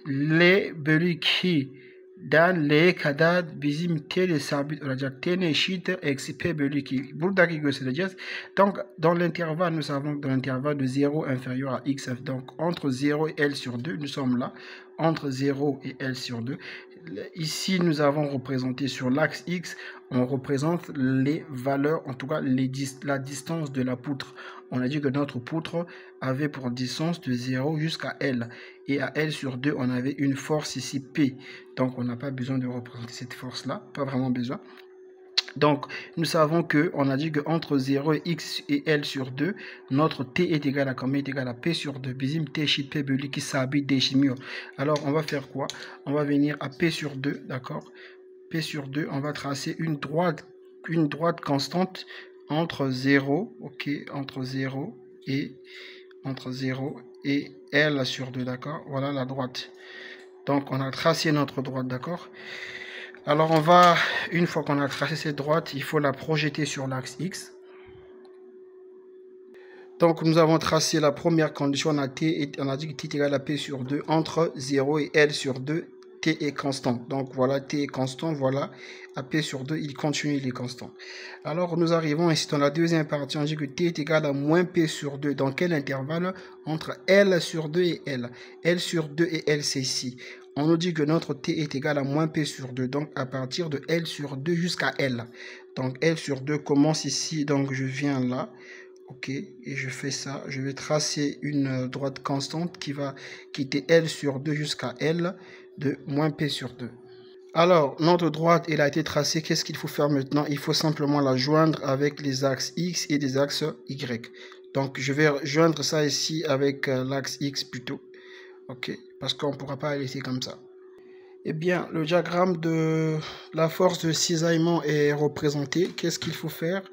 L bölü 2'den L'ye kadar bizim T de sabit olacak. T ne eşittir? Eksi P bölü 2. Buradaki göstereceğiz. Donc, dans l'intervalle, nous savons que dans l'intervalle de 0 inférieur à x, donc entre 0 et L sur 2, nous sommes là. Entre 0 et L sur 2. ici, nous avons représenté sur l'axe X, on représente les valeurs, en tout cas la distance de la poutre. On a dit que notre poutre avait pour distance de 0 jusqu'à L. Et à L sur 2, on avait une force ici P. Donc, on n'a pas besoin de représenter cette force-là, pas vraiment besoin. Donc, nous savons que on a dit que entre 0 et x et L sur 2, notre T est égal à combien? Est égal à P sur 2. Bizim T chez P beli qui s'habite des chimios. Alors, on va faire quoi? On va venir à P sur 2, d'accord? P sur 2, on va tracer une droite constante entre 0, ok, entre 0 et L sur 2, d'accord? Voilà la droite. Donc, on a tracé notre droite, d'accord? Alors, une fois qu'on a tracé cette droite, il faut la projeter sur l'axe X. Donc, nous avons tracé la première condition, on a dit que T est égal à P sur 2 entre 0 et L sur 2, T est constant. Donc, voilà, T est constant, voilà, à P sur 2, il continue, il est constant. Alors, nous arrivons ici dans la deuxième partie, on dit que T est égal à moins P sur 2. Dans quel intervalle? Entre L sur 2 et L. L sur 2 et L, c'est ici. On nous dit que notre T est égal à moins P sur 2, donc à partir de L sur 2 jusqu'à L. Donc L sur 2 commence ici, donc je viens là, ok, et je fais ça. Je vais tracer une droite constante qui va quitter L sur 2 jusqu'à L de moins P sur 2. Alors, notre droite, elle a été tracée. Qu'est-ce qu'il faut faire maintenant? Il faut simplement la joindre avec les axes X et les axes Y. Donc, je vais joindre ça ici avec l'axe X plutôt. Ok, parce qu'on ne pourra pas laisser comme ça. Eh bien, le diagramme de la force de cisaillement est représenté. Qu'est-ce qu'il faut faire?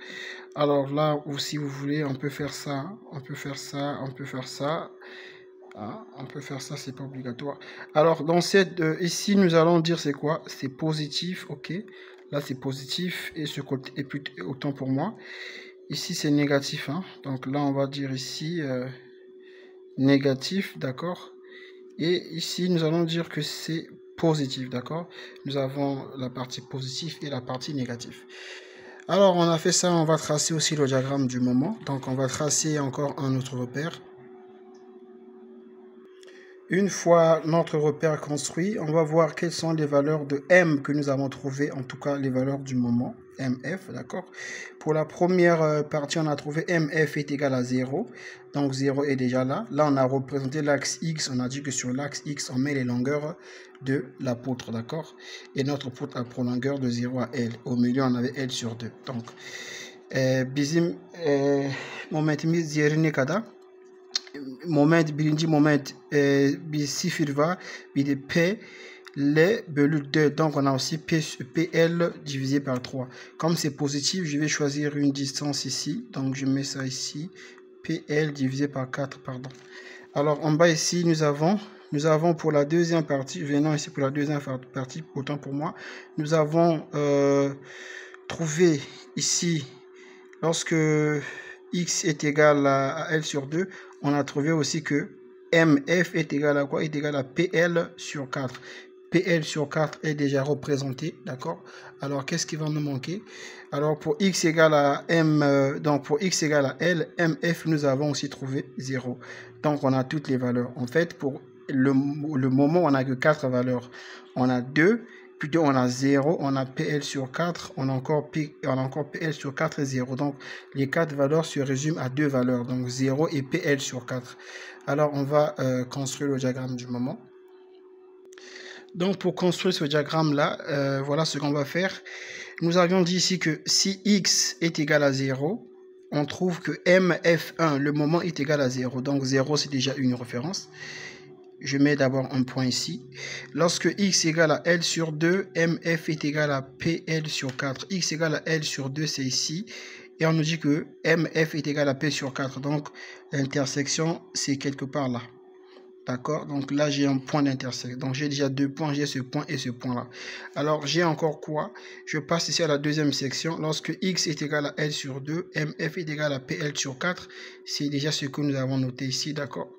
Alors là, ou si vous voulez, on peut faire ça, on peut faire ça, on peut faire ça. Ah, on peut faire ça, c'est pas obligatoire. Alors, dans cette, ici, nous allons dire c'est quoi? C'est positif, ok. Là, c'est positif et ce côté est plutôt autant pour moi. Ici, c'est négatif, hein. Donc là, on va dire ici négatif, d'accord. Et ici, nous allons dire que c'est positif, d'accord? Nous avons la partie positive et la partie négative. Alors, on a fait ça, on va tracer aussi le diagramme du moment. Donc, on va tracer encore un autre repère. Une fois notre repère construit, on va voir quelles sont les valeurs de M que nous avons trouvées, en tout cas les valeurs du moment, MF, d'accord? Pour la première partie, on a trouvé MF est égal à 0, donc 0 est déjà là. Là, on a représenté l'axe X, on a dit que sur l'axe X, on met les longueurs de la poutre, d'accord? Et notre poutre a pour longueur de 0 à L. Au milieu, on avait L sur 2. Donc, bizim moment mi kada. Moment birinci moment bir sıfır var, bir de P L bölü 2, donc on a aussi PL divisé par 3. Comme c'est positif, je vais choisir une distance ici, donc je mets ça ici, PL divisé par 4, pardon. Alors en bas ici, nous avons pour la deuxième partie, venons ici pour la deuxième partie, autant pour moi, nous avons trouvé ici, lorsque X est égal à L sur 2, on a trouvé aussi que MF est égal à quoi? Est égal à PL sur 4. PL sur 4 est déjà représenté, d'accord? Alors, qu'est-ce qui va nous manquer? Alors, pour X égale à M, donc pour X égale à L, MF, nous avons aussi trouvé 0. Donc, on a toutes les valeurs. En fait, pour le moment, on n'a que 4 valeurs. On a 2, plutôt on a 0, on a PL sur 4, on a encore PL sur 4 et 0. Donc, les 4 valeurs se résument à 2 valeurs, donc 0 et PL sur 4. Alors, on va construire le diagramme du moment. Donc, pour construire ce diagramme-là, voilà ce qu'on va faire. Nous avions dit ici que si X est égal à 0, on trouve que MF1, le moment, est égal à 0. Donc, 0, c'est déjà une référence. Je mets d'abord un point ici. Lorsque X égale à L sur 2, MF est égal à PL sur 4. X égale à L sur 2, c'est ici. Et on nous dit que MF est égal à P sur 4. Donc, l'intersection, c'est quelque part là. D'accord? Donc là, j'ai un point d'intersection. Donc, j'ai déjà 2 points. J'ai ce point et ce point-là. Alors, j'ai encore quoi? Je passe ici à la deuxième section. Lorsque X est égal à L sur 2, MF est égal à PL sur 4. C'est déjà ce que nous avons noté ici. D'accord?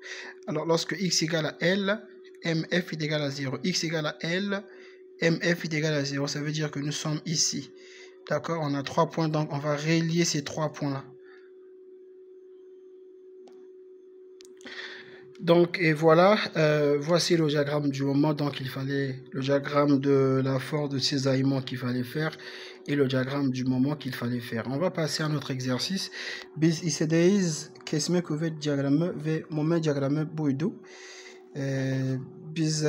Alors, lorsque X égale à L, MF est égal à 0. X égale à L, MF est égal à 0. Ça veut dire que nous sommes ici. D'accord? On a 3 points. Donc, on va relier ces 3 points-là. Donc, et voilà, voici le diagramme du moment. Donc, il fallait le diagramme de la force de cisaillement qu'il fallait faire et le diagramme du moment qu'il fallait faire. On va passer à notre exercice. Biz istedeyiz kesme kuvvet diyagramı ve moment diyagramı buydu. Biz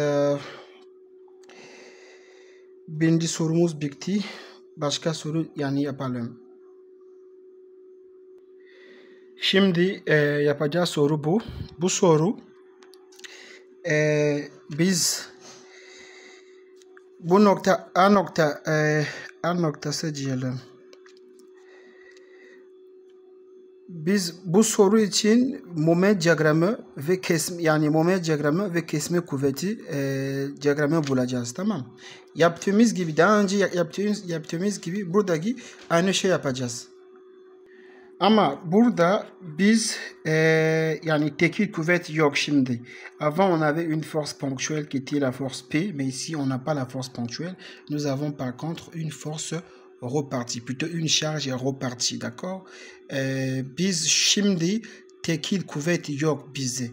birinci sorumuz bitti. Başka soru yani yapalım. Şimdi yapacağı soru bu. Bu soru biz bu nokta A noktası diyelim. Biz bu soru için moment diyagramı ve kesme yani moment diyagramı ve kesme kuvveti diyagramı bulacağız, tamam. Yaptığımız gibi daha önce yaptığımız gibi buradaki aynı şey yapacağız. Ama burada biz yani tekil kuvvet yok şimdi. Avant on avait une force ponctuelle qui était la force P, mais ici on n'a pas la force ponctuelle. Nous avons par contre une force repartie, plutôt une charge repartie, d'accord? Biz şimdi tekil kuvvet yok bizde.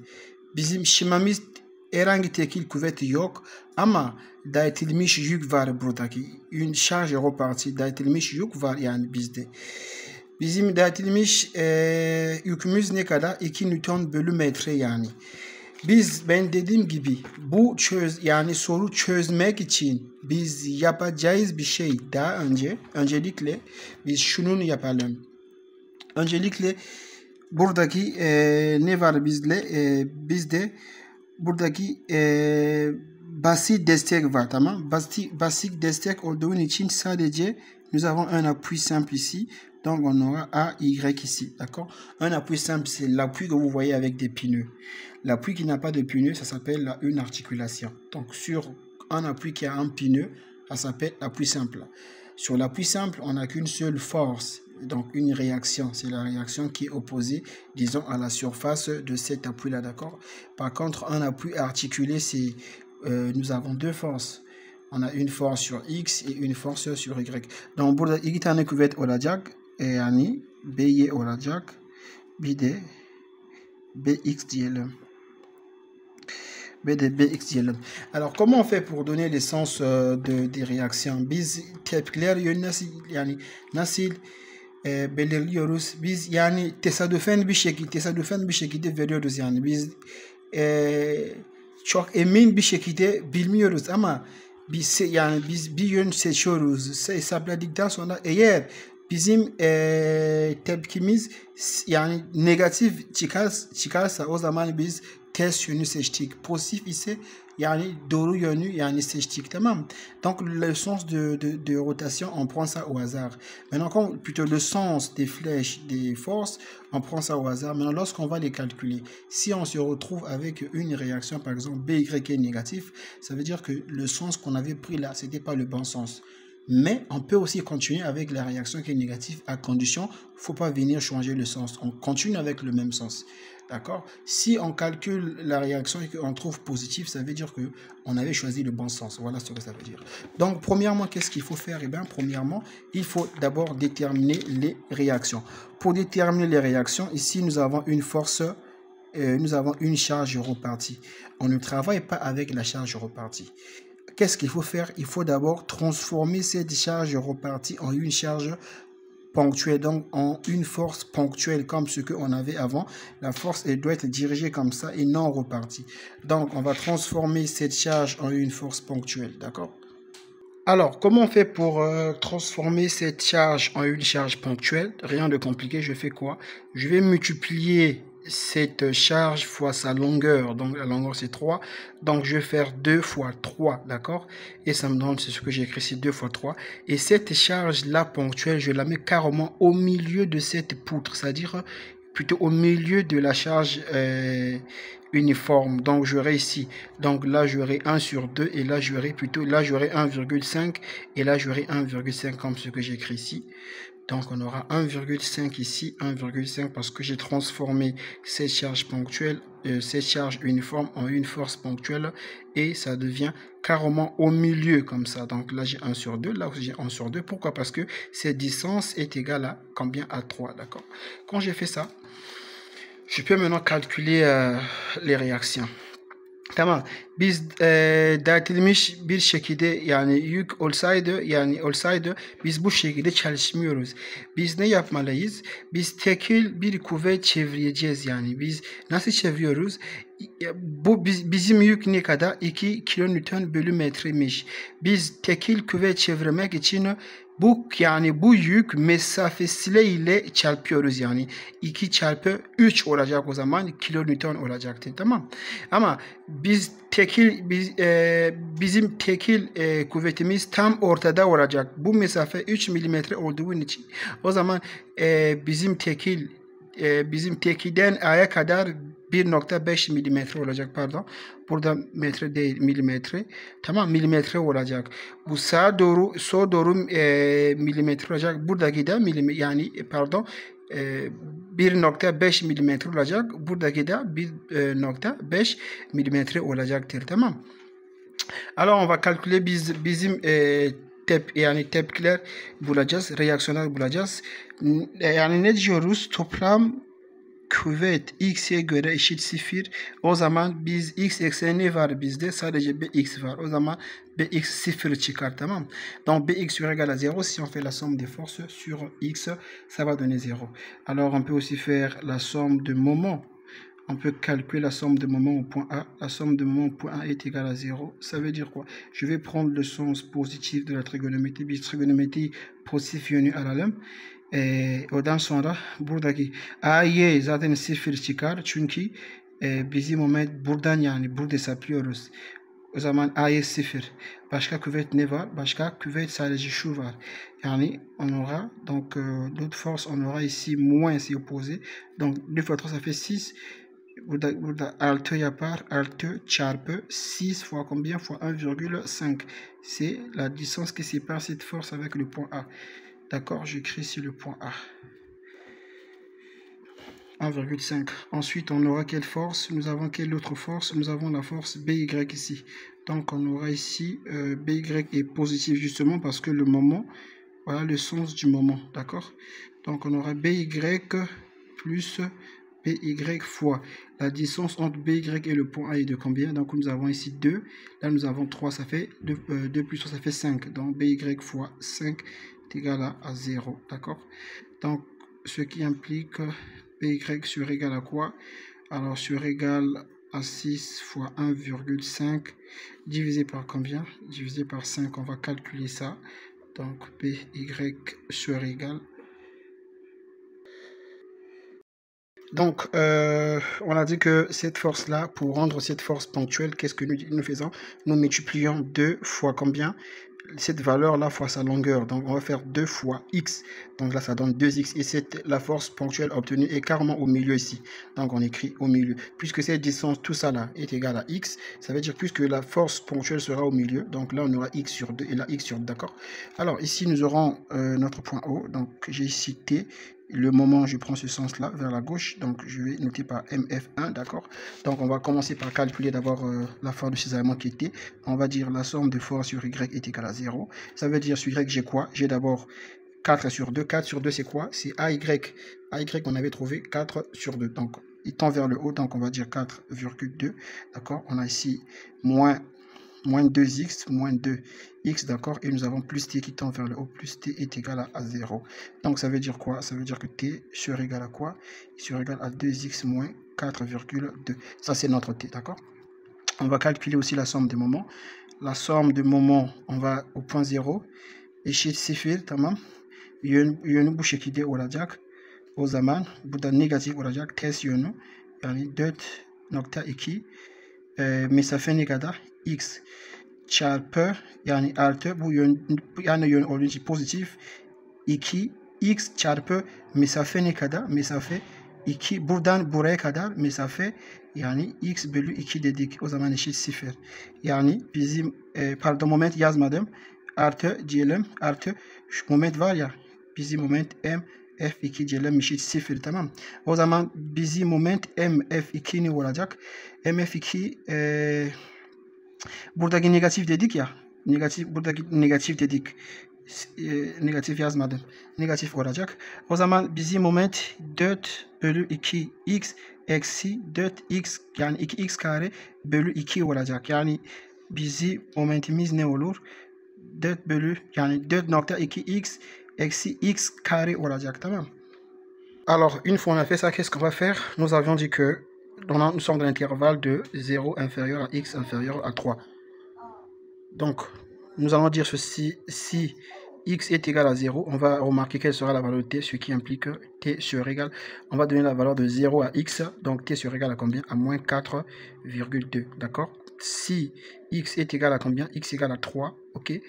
Bizim şimamız herhangi tekil kuvveti yok ama dağıtılmış yük var buradaki. Une charge repartie, dağıtılmış yük var yani bizde. Bizim dağıtılmış yükümüz ne kadar? 2 Newton bölü metre yani. Ben dediğim gibi bu yani soru çözmek için biz yapacağız bir şey daha öncelikle biz şunu yapalım. Öncelikle buradaki ne var bizde buradaki basit destek var, tamam. Basit destek olduğu için sadece nous avons un appui simple ici. Donc, on aura A, Y ici, d'accord? Un appui simple, c'est l'appui que vous voyez avec des pneus. L'appui qui n'a pas de pneu, ça s'appelle une articulation. Donc, sur un appui qui a un pneu, ça s'appelle appui simple. Sur l'appui simple, on n'a qu'une seule force, donc une réaction. C'est la réaction qui est opposée, disons, à la surface de cet appui-là, d'accord? Par contre, un appui articulé, c'est nous avons deux forces. On a une force sur X et une force sur Y. Donc, burada iki tane kuvvet olacak. Yani B'ye olacak. Bir de Bx diyelim. B de Bx diyelim. Alors, comment on fait pour donner l'essence des réactions? Biz tepkiler yönü nasıl belirliyoruz? Biz yani tesadüfen bir şekilde veriyoruz yani. Biz çok emin bir şekilde bilmiyoruz ama biz bir yön seçiyoruz. Hesapladıktan sonra eğer bizim tepkimiz yani negatif çıkarsa o zaman biz ters yönü seçtik. Pozitif ise yani doğru yönü yani seçtik, tamam. Donc le sens de rotation, on prend ça au hasard. Maintenant, plutôt le sens des flèches, des forces, on prend ça au hasard. Maintenant, lorsqu'on va les calculer, si on se retrouve avec une réaction, par exemple BY qui est négatif, ça veut dire que le sens qu'on avait pris là, c'était pas le bon sens. Mais on peut aussi continuer avec la réaction qui est négative à condition, il ne faut pas venir changer le sens. On continue avec le même sens. D'accord? Si on calcule la réaction et qu'on trouve positive, ça veut dire qu'on avait choisi le bon sens. Voilà ce que ça veut dire. Donc, premièrement, qu'est-ce qu'il faut faire? Eh bien, premièrement, il faut d'abord déterminer les réactions. Pour déterminer les réactions, ici, nous avons une force, nous avons une charge repartie. On ne travaille pas avec la charge repartie. Qu'est-ce qu'il faut faire? Il faut d'abord transformer cette charge repartie en une charge ponctuelle, donc en une force ponctuelle comme ce qu'on avait avant. La force, elle doit être dirigée comme ça et non repartie. Donc, on va transformer cette charge en une force ponctuelle, d'accord? Alors, comment on fait pour transformer cette charge en une charge ponctuelle? Rien de compliqué, je fais quoi? Je vais multiplier cette charge fois sa longueur, donc la longueur c'est 3, donc je vais faire 2 fois 3, d'accord, et ça me donne, c'est ce que j'ai écrit ici, 2 fois 3, et cette charge là ponctuelle, je la mets carrément au milieu de cette poutre, c'est-à-dire plutôt au milieu de la charge uniforme. Donc j'aurai ici, donc là j'aurai 1 sur 2 et là j'aurai 1,5 et là j'aurai 1,5 comme ce que j'écris ici. Donc on aura 1,5 ici, 1,5 parce que j'ai transformé cette charge ponctuelle, cette charge uniforme en une force ponctuelle et ça devient carrément au milieu comme ça. Donc là j'ai 1 sur 2, là aussi j'ai 1 sur 2. Pourquoi? Parce que cette distance est égale à combien? À 3, d'accord. Quand j'ai fait ça, Je peux maintenant calculer les réactions. Tamam. Biz dağıtılmış bir şekilde yani yük olsaydı biz bu şekilde çalışmıyoruz. Biz ne yapmalıyız? Biz tekil bir kuvvet çevireceğiz yani. Biz nasıl çeviriyoruz? Bizim yük ne kadar? 2 kilonewton bölü metremiş. Biz tekil kuvvet çevirmek için bu yük mesafesiyle çarpıyoruz yani. 2 çarpı 3 olacak o zaman kilonewton olacaktı, tamam. Ama bizim tekil kuvvetimiz tam ortada olacak. Bu mesafe 3 milimetre olduğu için o zaman bizim tekilden A'ya kadar 1.5 milimetre olacak, pardon. Burada metre değil, milimetre. Tamam, milimetre olacak. Bu sağa doğru milimetre olacak. Buradaki de 1.5 milimetre olacak. Buradaki de 1.5 milimetre olacaktır. Tamam. Alors on va calculer bizim tepkiler bulacağız, reaksiyonlar bulacağız. Yani ne diyoruz? Toplam kuvvet x'e göre eşit 0. O zaman biz x ekseni var bizde. Sadece bx var. O zaman bx 0 çıkar, tamam. Donc bx sur égal à 0. Si on fait la somme des forces sur x, ça va donner 0. Alors on peut aussi faire la somme de moments. On peut calculer la somme de moments au point A. La somme de moments au point A est égale à 0. Ça veut dire quoi? Je vais prendre le sens positif de la trigonométrie. Biz trigonométrie pozitif yönü alalım. Ondan sonra buradaki A'yı zaten 0 çıkar. Çünkü bizim moment buradan yani burada hesaplıyoruz. O zaman A'yı 0. Başka kuvvet ne var? Başka kuvvet sadece şu var. Yani on aura donc l'autre force, on aura ici moins ici opposé. Donc 2 fois 3 ça fait 6. Burada 6 yapar. 6 çarpı 6 fois combien? Fois 1,5. C'est la distance qui sépare cette force avec le point A. D'accord, j'écris ici le point A. 1,5. Ensuite, on aura quelle force? Nous avons quelle autre force? Nous avons la force BY ici. Donc, on aura ici BY est positif justement parce que le moment, voilà le sens du moment. D'accord? Donc, on aura BY plus BY fois la distance entre BY et le point A est de combien? Donc, nous avons ici 2. Là, nous avons 3, ça fait 2 plus 3, ça fait 5. Donc, BY fois 5 est égal à 0. D'accord? Donc, ce qui implique BY sur égal à quoi? Alors, sur égal à 6 fois 1,5 divisé par combien? Divisé par 5, on va calculer ça. Donc, BY sur égal. Donc, on a dit que cette force-là, pour rendre cette force ponctuelle, qu'est-ce que nous faisons? Nous multiplions 2 fois combien? Cette valeur-là fois sa longueur. Donc, on va faire 2 fois x. Donc là, ça donne 2x. Et la force ponctuelle obtenue est carrément au milieu ici. Donc, on écrit au milieu. Puisque cette distance, tout ça là, est égal à x, ça veut dire puisque la force ponctuelle sera au milieu. Donc là, on aura x sur 2 et là, x sur 2. D'accord? Alors, ici, nous aurons notre point O. Donc, j'ai ici T. Le moment, je prends ce sens-là vers la gauche, donc je vais noter par MF1, d'accord. Donc on va commencer par calculer d'abord la force de cisaillement qui était. On va dire la somme de force sur Y est égale à 0. Ça veut dire sur Y, j'ai quoi? J'ai d'abord 4 sur 2. 4 sur 2, c'est quoi? C'est AY. AY, on avait trouvé 4 sur 2. Donc, il tend vers le haut, donc on va dire 4,2. D'accord? On a ici moins 2x, moins 2x, d'accord, et nous avons plus t qui tend vers le haut, plus t est égal à 0. Donc ça veut dire quoi? Ça veut dire que t sur égal à quoi? Sur égal à 2x moins 4,2. Ça c'est notre t, d'accord. On va calculer aussi la somme des moments. La somme de moments, on va au point 0. Eşit 0, tamam. Yönü bu şekilde olacak. O zaman bu da negatif olacak. Ters yönü. Yani 4,2. Mesafe ne kadar? X çarpı yani artı bu yön olduğu için pozitif 2 x çarpı mesafe ne kadar? Mesafe 2 buradan buraya kadar mesafe yani x bölü 2 dedik. O zaman eşit 0. Yani bizim pardon moment yazmadım. Artı diyelim artı şu moment var ya bizim moment m F2 diyelim eşit 0, tamam. O zaman bizim moment MF2 ne olacak? MF2 buradaki negatif dedik ya. Buradaki negatif dedik. negatif yazmadım. Negatif olacak. O zaman bizim moment 4 bölü 2 x eksi 4x yani 2x kare bölü 2 olacak. Yani bizim momentimiz ne olur? 4 bölü yani 4.2x eksi x kare olacak, tamam. Alors, une fois on a fait ça, qu'est-ce qu'on va faire? Nous avions dit que nous sommes dans l'intervalle de 0 inférieur à x inférieur à 3. Donc, nous allons dire ceci, si x est égal à 0, on va remarquer quelle sera la valeur de t, ce qui implique que t sur égal, on va donner la valeur de 0 à x, donc t sur égal à combien? À moins 4,2, d'accord? Si x est égal à combien? X égale à 3, ok?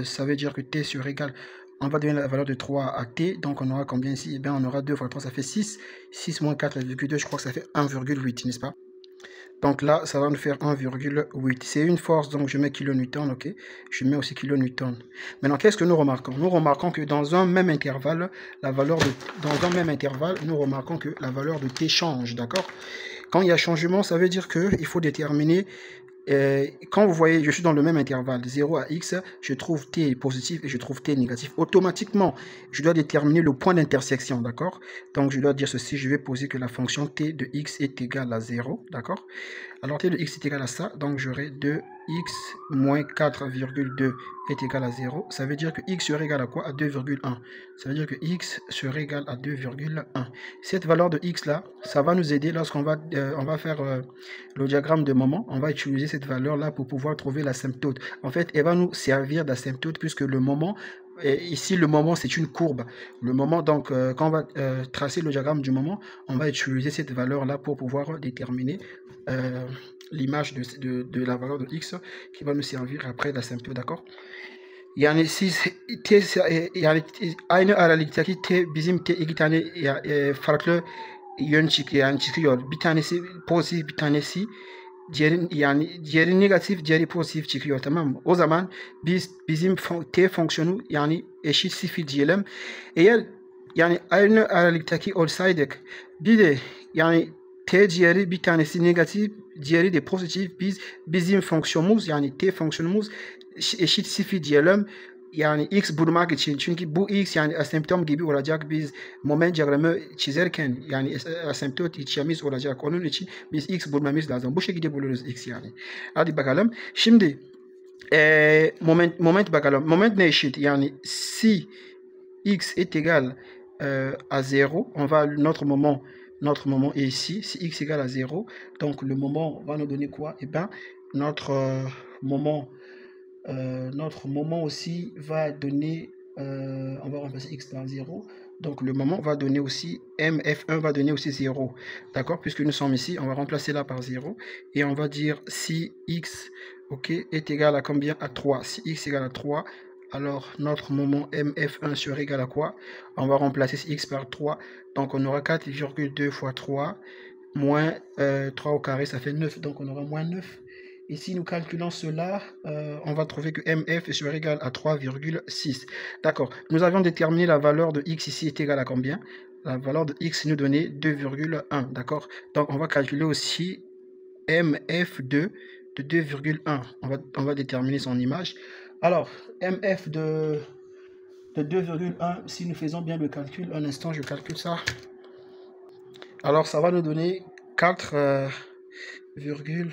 Ça veut dire que t sur égal, on va donner la valeur de 3 à t, donc on aura combien ici? Eh bien, on aura 2 fois 3, ça fait 6. 6 moins 4,2, je crois que ça fait 1,8, n'est-ce pas? Donc là, ça va nous faire 1,8. C'est une force, donc je mets kilonewton, ok? Je mets aussi kilonewton. Maintenant, qu'est-ce que nous remarquons? Nous remarquons que dans un même intervalle, nous remarquons que la valeur de t change, d'accord? Quand il y a changement, ça veut dire qu'il faut déterminer. Quand vous voyez, je suis dans le même intervalle, 0 à x, je trouve t positif et je trouve t négatif. Automatiquement, je dois déterminer le point d'intersection, d'accord? Donc, je dois dire ceci, je vais poser que la fonction t de x est égale à 0, d'accord? Alors, t de x est égal à ça, donc j'aurai 2x moins 4,2 est égal à 0. Ça veut dire que x serait égal à quoi? À 2,1. Ça veut dire que x serait égal à 2,1. Cette valeur de x là, ça va nous aider lorsqu'on va, faire le diagramme de moment. On va utiliser cette valeur là pour pouvoir trouver l'asymptote. En fait, elle va nous servir d'asymptote puisque le moment, ici le moment c'est une courbe. Le moment, donc quand on va tracer le diagramme du moment, on va utiliser cette valeur là pour pouvoir déterminer l'image de la valeur de x qui va nous servir après l'asymptote, d'accord? Yani siz t yani aynı aralıktaki t bizim t iki tane farklı yön çıkıyor. Bir tanesi pozitif, bir tanesi diğeri negatif, diğeri pozitif çıkıyor, tamam mı? O zaman bizim t fonksiyonu yani eşit sıfır diyelim. Eğer yani aynı aralıktaki olsaydık bir de yani t diğeri bir tanesi negatif, diğeri de pozitif, bizim fonksiyonumuz yani t fonksiyonumuz eşit sıfır diyelim. Yani x bulmak için, çünkü bu x yani asemptom gibi olacak, biz moment diyagramı çizerken yani asemptot içimiz olacak, onun için biz x bulmamız lazım. Bu şekilde buluruz x yani. Hadi bakalım. Şimdi moment bakalım. Moment ne eşit? Yani si x est égal à 0, on va notre moment est ici. Si x égale à 0, donc le moment va nous donner quoi? Eh bien, notre moment aussi va donner, on va remplacer x par 0, donc le moment va donner aussi, mf1 va donner aussi 0, d'accord? Puisque nous sommes ici, on va remplacer là par 0, et on va dire si x, ok, est égal à combien? À 3. Si x égale à 3, alors notre moment mf1 sera égal à quoi? On va remplacer x par 3, donc on aura 4,2 fois 3, moins 3 au carré, ça fait 9, donc on aura moins 9. Et si nous calculons cela, on va trouver que MF sera égal à 3,6. D'accord. Nous avions déterminé la valeur de X ici est égale à combien? La valeur de X nous donnait 2,1. D'accord. Donc, on va calculer aussi MF2 de 2,1. On va déterminer son image. Alors, MF de 2,1, si nous faisons bien le calcul, un instant, je calcule ça. Alors, ça va nous donner 4,41.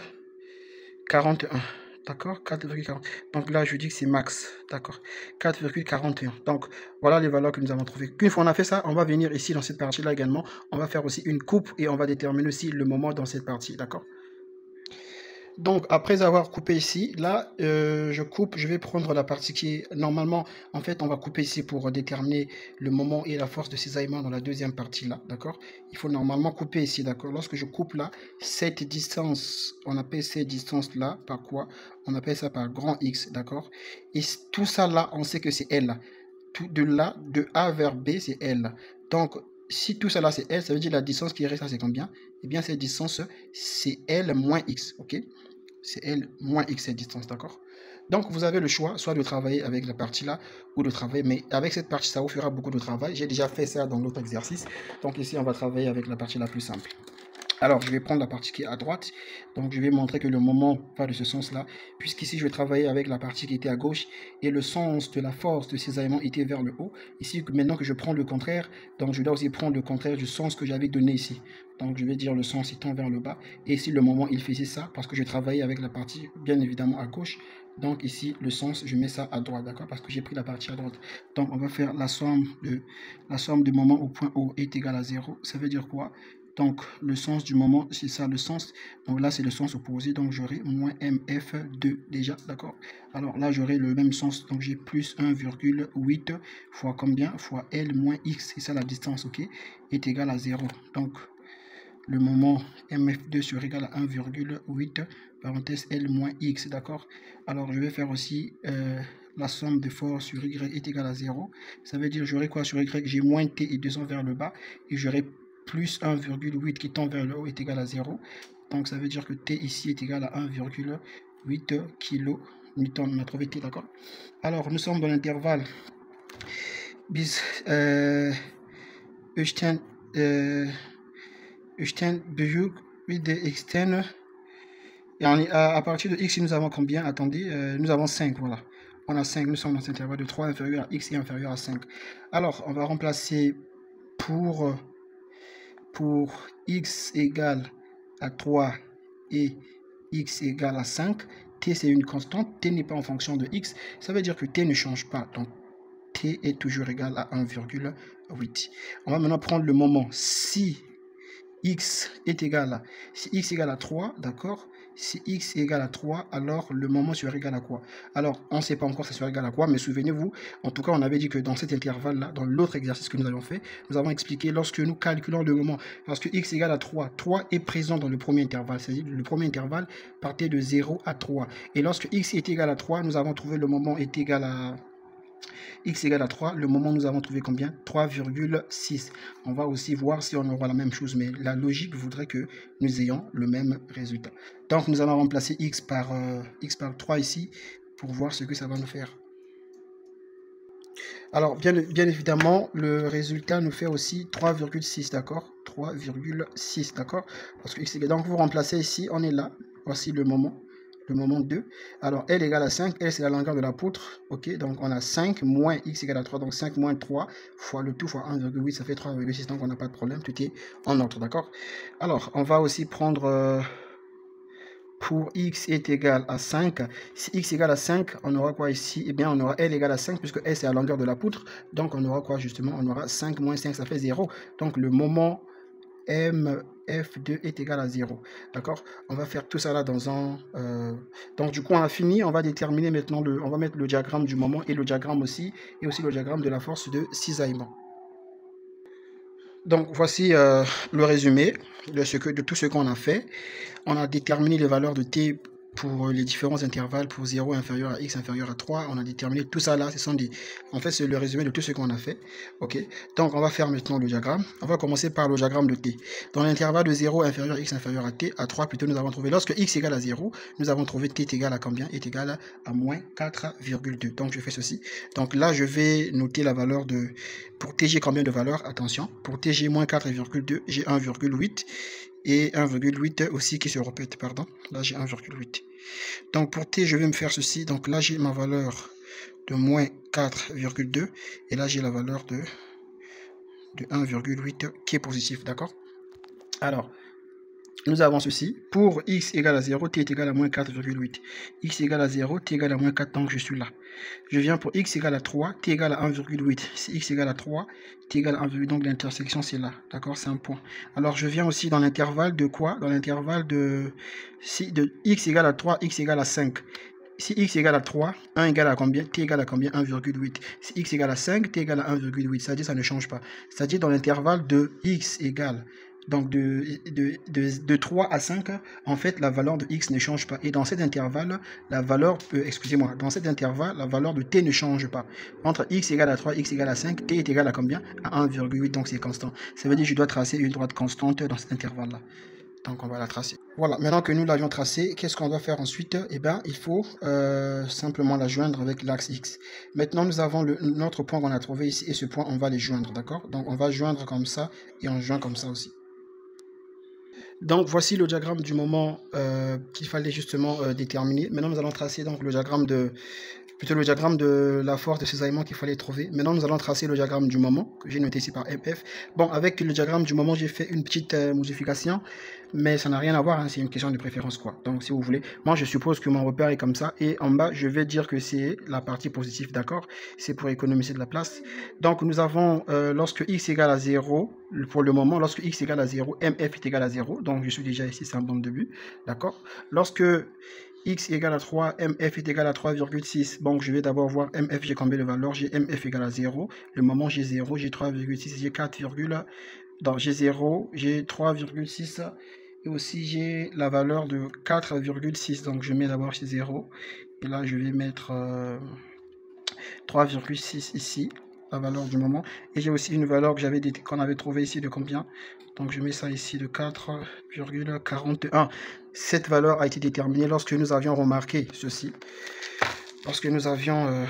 D'accord, 4,40. Donc là, je dis que c'est max. D'accord, 4,41. Donc voilà les valeurs que nous avons trouvées. Qu'une fois on a fait ça, on va venir ici dans cette partie-là également. On va faire aussi une coupe et on va déterminer aussi le moment dans cette partie. D'accord. Donc, après avoir coupé ici, là, je coupe, je vais prendre la partie qui est normalement, en fait, on va couper ici pour déterminer le moment et la force de cisaillement dans la deuxième partie là, d'accord? Il faut normalement couper ici, d'accord? Lorsque je coupe là, cette distance, on appelle cette distance là par quoi? On appelle ça par grand X, d'accord? Et tout ça là, on sait que c'est L. Tout de là, de A vers B, c'est L. Donc, si tout ça là c'est L, ça veut dire la distance qui reste là c'est combien? Eh bien cette distance c'est L moins X, ok? C'est L moins X cette distance, d'accord? Donc vous avez le choix, soit de travailler avec la partie là, ou de travailler, mais avec cette partie ça vous fera beaucoup de travail. J'ai déjà fait ça dans l'autre exercice, donc ici on va travailler avec la partie la plus simple. Alors, je vais prendre la partie qui est à droite. Donc, je vais montrer que le moment va de ce sens-là. Puisqu'ici, je vais travailler avec la partie qui était à gauche. Et le sens de la force de ces éléments était vers le haut. Ici, maintenant que je prends le contraire, donc je dois aussi prendre le contraire du sens que j'avais donné ici. Donc, je vais dire le sens étant vers le bas. Et ici, le moment, il faisait ça. Parce que je travaillais avec la partie, bien évidemment, à gauche. Donc, ici, le sens, je mets ça à droite. D'accord? Parce que j'ai pris la partie à droite. Donc, on va faire la somme du moment au point O est égale à 0. Ça veut dire quoi? Donc, le sens du moment, c'est ça le sens. Donc là, c'est le sens opposé. Donc, j'aurai moins MF2 déjà, d'accord? Alors là, j'aurai le même sens. Donc, j'ai plus 1,8 fois combien? Fois L moins X. C'est ça la distance, ok? Est égal à 0. Donc, le moment MF2 sera égal à 1,8 parenthèse L moins X, d'accord? Alors, je vais faire aussi la somme de force sur Y est égale à 0. Ça veut dire, j'aurai quoi sur Y? J'ai moins T et 200 vers le bas. Et j'aurai plus 1,8 qui tend vers le haut est égal à 0. Donc ça veut dire que T ici est égal à 1,8 kN. On a trouvé T, d'accord? Alors nous sommes dans l'intervalle bis Einstein Bejouk de externe. Et à partir de X, nous avons combien? Attendez, nous avons 5, voilà. On a 5, nous sommes dans cet intervalle de 3 inférieur à X et inférieur à 5. Alors, on va remplacer pour X égale à 3 et X égale à 5, T c'est une constante, T n'est pas en fonction de X, ça veut dire que T ne change pas, donc T est toujours égal à 1,8. On va maintenant prendre le moment, si X est égal à 3, d'accord? Si X est égal à 3, alors le moment sera égal à quoi? Alors, on ne sait pas encore ça sera égal à quoi, mais souvenez-vous, en tout cas, on avait dit que dans cet intervalle-là, dans l'autre exercice que nous avons fait, nous avons expliqué lorsque nous calculons le moment, parce que X égale à 3, 3 est présent dans le premier intervalle, c'est-à-dire le premier intervalle partait de 0 à 3. Et lorsque X est égal à 3, nous avons trouvé le moment est égal à X égale à 3, le moment nous avons trouvé combien? 3,6. On va aussi voir si on aura la même chose, mais la logique voudrait que nous ayons le même résultat. Donc nous allons remplacer X par 3 ici pour voir ce que ça va nous faire. Alors bien évidemment, le résultat nous fait aussi 3,6, d'accord? 3,6, d'accord? Parce que X égale, donc vous remplacez ici, on est là, voici le moment 2. Alors, L égale à 5, L c'est la longueur de la poutre, ok, donc on a 5 moins X égale à 3, donc 5 moins 3 fois le tout fois 1,8, ça fait 3,6, donc on n'a pas de problème, tout est en ordre, d'accord? Alors, on va aussi prendre, pour X est égal à 5, si X égale à 5, on aura quoi ici? Eh bien, on aura L égale à 5, puisque L c'est la longueur de la poutre, donc on aura quoi justement? On aura 5 moins 5, ça fait 0, donc le moment MF2 est égal à 0. D'accord? On va faire tout ça là dans un... Donc du coup, on a fini. On va déterminer maintenant, on va mettre le diagramme du moment et le diagramme aussi, et aussi le diagramme de la force de cisaillement. Donc voici le résumé de tout ce qu'on a fait. On a déterminé les valeurs de T pour les différents intervalles, pour 0 inférieur à X inférieur à 3, on a déterminé tout ça là, en fait c'est le résumé de tout ce qu'on a fait, ok? Donc on va faire maintenant le diagramme, on va commencer par le diagramme de T. Dans l'intervalle de 0 inférieur à X inférieur à T, à 3 plutôt, nous avons trouvé, lorsque X égale à 0, nous avons trouvé T est égal à combien? Est égal à moins 4,2, donc je fais ceci, donc là je vais noter la valeur de, pour T j'ai combien de valeurs? Attention, pour T j'ai moins 4,2, j'ai 1,8, et 1,8 aussi qui se répète, pardon, là j'ai 1,8. Donc pour T, je vais me faire ceci, donc là j'ai ma valeur de moins 4,2, et là j'ai la valeur de 1,8 qui est positif, d'accord? Alors, nous avons ceci, pour X égale à 0, T est égal à moins 4,8. X égale à 0, T égale à moins 4, donc je suis là. Je viens pour X égale à 3, T égale à 1,8. Si X égale à 3, T égale à 1,8, donc l'intersection c'est là, d'accord, c'est un point. Alors je viens aussi dans l'intervalle de quoi? Dans l'intervalle de X égale à 3, X égale à 5. Si X égale à 3, 1 égale à combien? T égale à combien? 1,8. Si X égale à 5, T égale à 1,8. C'est-à-dire ça ne change pas. C'est-à-dire dans l'intervalle de X égale, donc de 3 à 5, en fait, la valeur de X ne change pas. Et dans cet intervalle, la valeur, dans cet intervalle, la valeur de T ne change pas. Entre X égale à 3, X égale à 5, T est égal à combien? À 1,8, donc c'est constant. Ça veut dire que je dois tracer une droite constante dans cet intervalle-là. Donc on va la tracer. Voilà, maintenant que nous l'avions tracée, qu'est-ce qu'on doit faire ensuite? Eh bien, il faut simplement la joindre avec l'axe X. Maintenant, nous avons notre point qu'on a trouvé ici, et ce point, on va les joindre, d'accord? Donc on va joindre comme ça, et on joint comme ça aussi. Donc voici le diagramme du moment qu'il fallait justement déterminer. Maintenant nous allons tracer donc le diagramme de la force de cisaillement qu'il fallait trouver. Maintenant nous allons tracer le diagramme du moment que j'ai noté ici par MF. Bon, avec le diagramme du moment j'ai fait une petite modification, mais ça n'a rien à voir, hein, c'est une question de préférence quoi. Donc si vous voulez, moi je suppose que mon repère est comme ça et en bas je vais dire que c'est la partie positive, d'accord? C'est pour économiser de la place. Donc nous avons lorsque x égale à 0, pour le moment, lorsque x égale à 0, mf est égal à 0, donc je suis déjà ici, c'est un bon début, d'accord? Lorsque x égale à 3, mf est égal à 3,6. Donc, je vais d'abord voir mf, j'ai combien de valeurs? J'ai mf égale à 0. Le moment, j'ai 0, j'ai 3,6, j'ai 4, donc j'ai 0, j'ai 3,6 et aussi j'ai la valeur de 4,6. Donc, je mets d'abord chez 0 et là, je vais mettre 3,6 ici, la valeur du moment. Et j'ai aussi une valeur qu'on avait trouvée ici de combien? Donc je mets ça ici de 4,41. Cette valeur a été déterminée lorsque nous avions remarqué ceci. Lorsque nous avions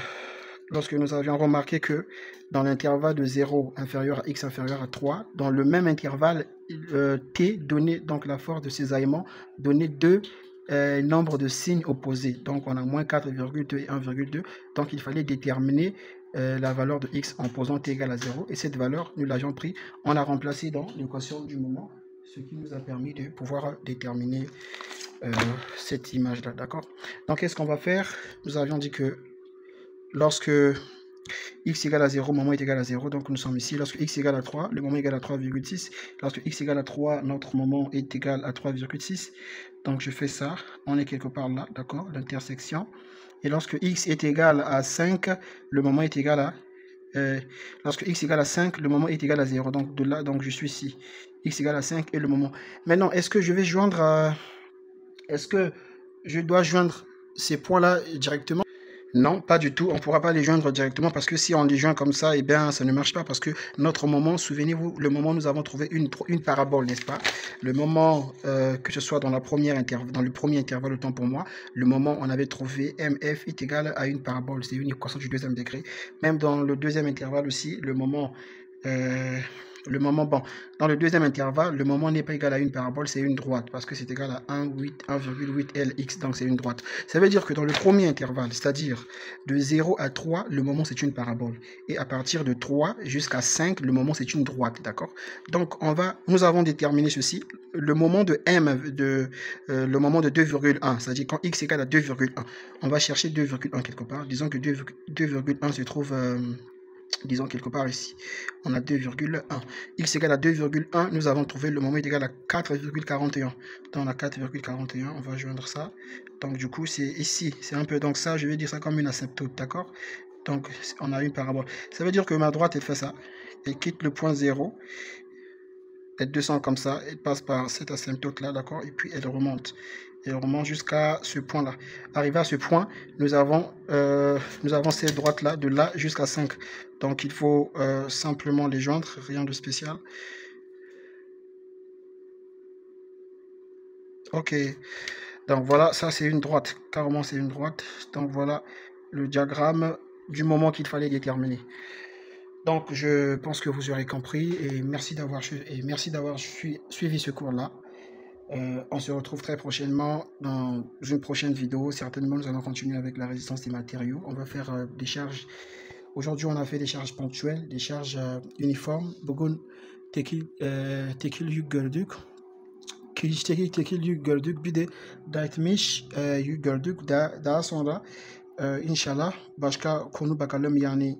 remarqué que dans l'intervalle de 0 inférieur à x inférieur à 3, dans le même intervalle, t donnait donc la force de cisaillement, donnait deux nombres de signes opposés. Donc on a moins 4,2 et 1,2. Donc il fallait déterminer la valeur de x en posant t égale à 0. Et cette valeur, nous l'avions pris, on l'a remplacée dans l'équation du moment, ce qui nous a permis de pouvoir déterminer cette image-là, d'accord? Donc qu'est-ce qu'on va faire? Nous avions dit que lorsque x égale à 0, moment est égal à 0, donc nous sommes ici. Lorsque x égale à 3, le moment est égal à 3,6. Lorsque x égale à 3, notre moment est égal à 3,6. Donc je fais ça, on est quelque part là, d'accord, l'intersection. Et lorsque x est égal à 5, le moment est égal à... lorsque x égale à 5, le moment est égal à 0. Donc de là, donc je suis ici. X égale à 5 et le moment. Maintenant, est-ce que je vais joindre... est-ce que je dois joindre ces points-là directement? Non, pas du tout. On ne pourra pas les joindre directement parce que si on les joint comme ça, eh bien, ça ne marche pas parce que notre moment, souvenez-vous, le moment, nous avons trouvé une parabole, n'est-ce pas? Le moment, que ce soit dans le premier intervalle, autant pour moi, le moment, on avait trouvé MF est égal à une parabole. C'est une équation du deuxième degré. Même dans le deuxième intervalle aussi, le moment, bon, dans le deuxième intervalle, le moment n'est pas égal à une parabole, c'est une droite, parce que c'est égal à 1,8 Lx, donc c'est une droite. Ça veut dire que dans le premier intervalle, c'est-à-dire de 0 à 3, le moment c'est une parabole. Et à partir de 3 jusqu'à 5, le moment c'est une droite, d'accord? Donc nous avons déterminé ceci, le moment de m, le moment de 2,1, c'est-à-dire quand x égale à 2,1, on va chercher 2,1 quelque part, disons que 2,1 se trouve... disons quelque part ici, on a 2,1. X égale à 2,1, nous avons trouvé le moment est égal à 4,41. Dans la 4,41, on va joindre ça. Donc du coup, c'est ici, c'est un peu, donc ça, je vais dire ça comme une asymptote, d'accord? Donc on a une parabole. Ça veut dire que ma droite, elle fait ça. Elle quitte le point 0. Elle descend comme ça, elle passe par cette asymptote-là, d'accord? Et puis elle remonte. Elle remonte jusqu'à ce point-là. Arrivé à ce point, nous avons cette droite-là, de là jusqu'à 5. Donc il faut simplement les joindre, rien de spécial. Ok, donc voilà, ça c'est une droite, carrément c'est une droite. Donc voilà le diagramme du moment qu'il fallait déterminer. Donc je pense que vous aurez compris et merci d'avoir suivi ce cours-là. On se retrouve très prochainement dans une prochaine vidéo. Certainement, nous allons continuer avec la résistance des matériaux. On va faire des charges. Aujourd'hui, on a fait des charges ponctuelles, des charges uniformes. Bugün tekil yük gördük. Tekil yük gördük. Bir de dağıtmış yük gördük. Daha sonra inşallah başka konu bakalım. Yani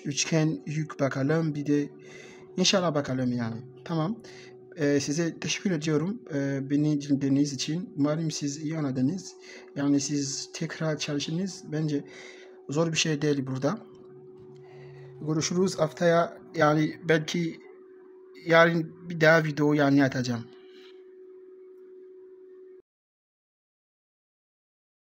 üçgen yük bakalım. Bir de inşallah bakalım yani. Tamam. Size teşekkür ediyorum beni dinlediğiniz için. Umarım siz iyi anladınız. Yani siz tekrar çalışınız. Bence zor bir şey değil burada. Görüşürüz haftaya. Yani belki yarın bir daha video yani atacağım.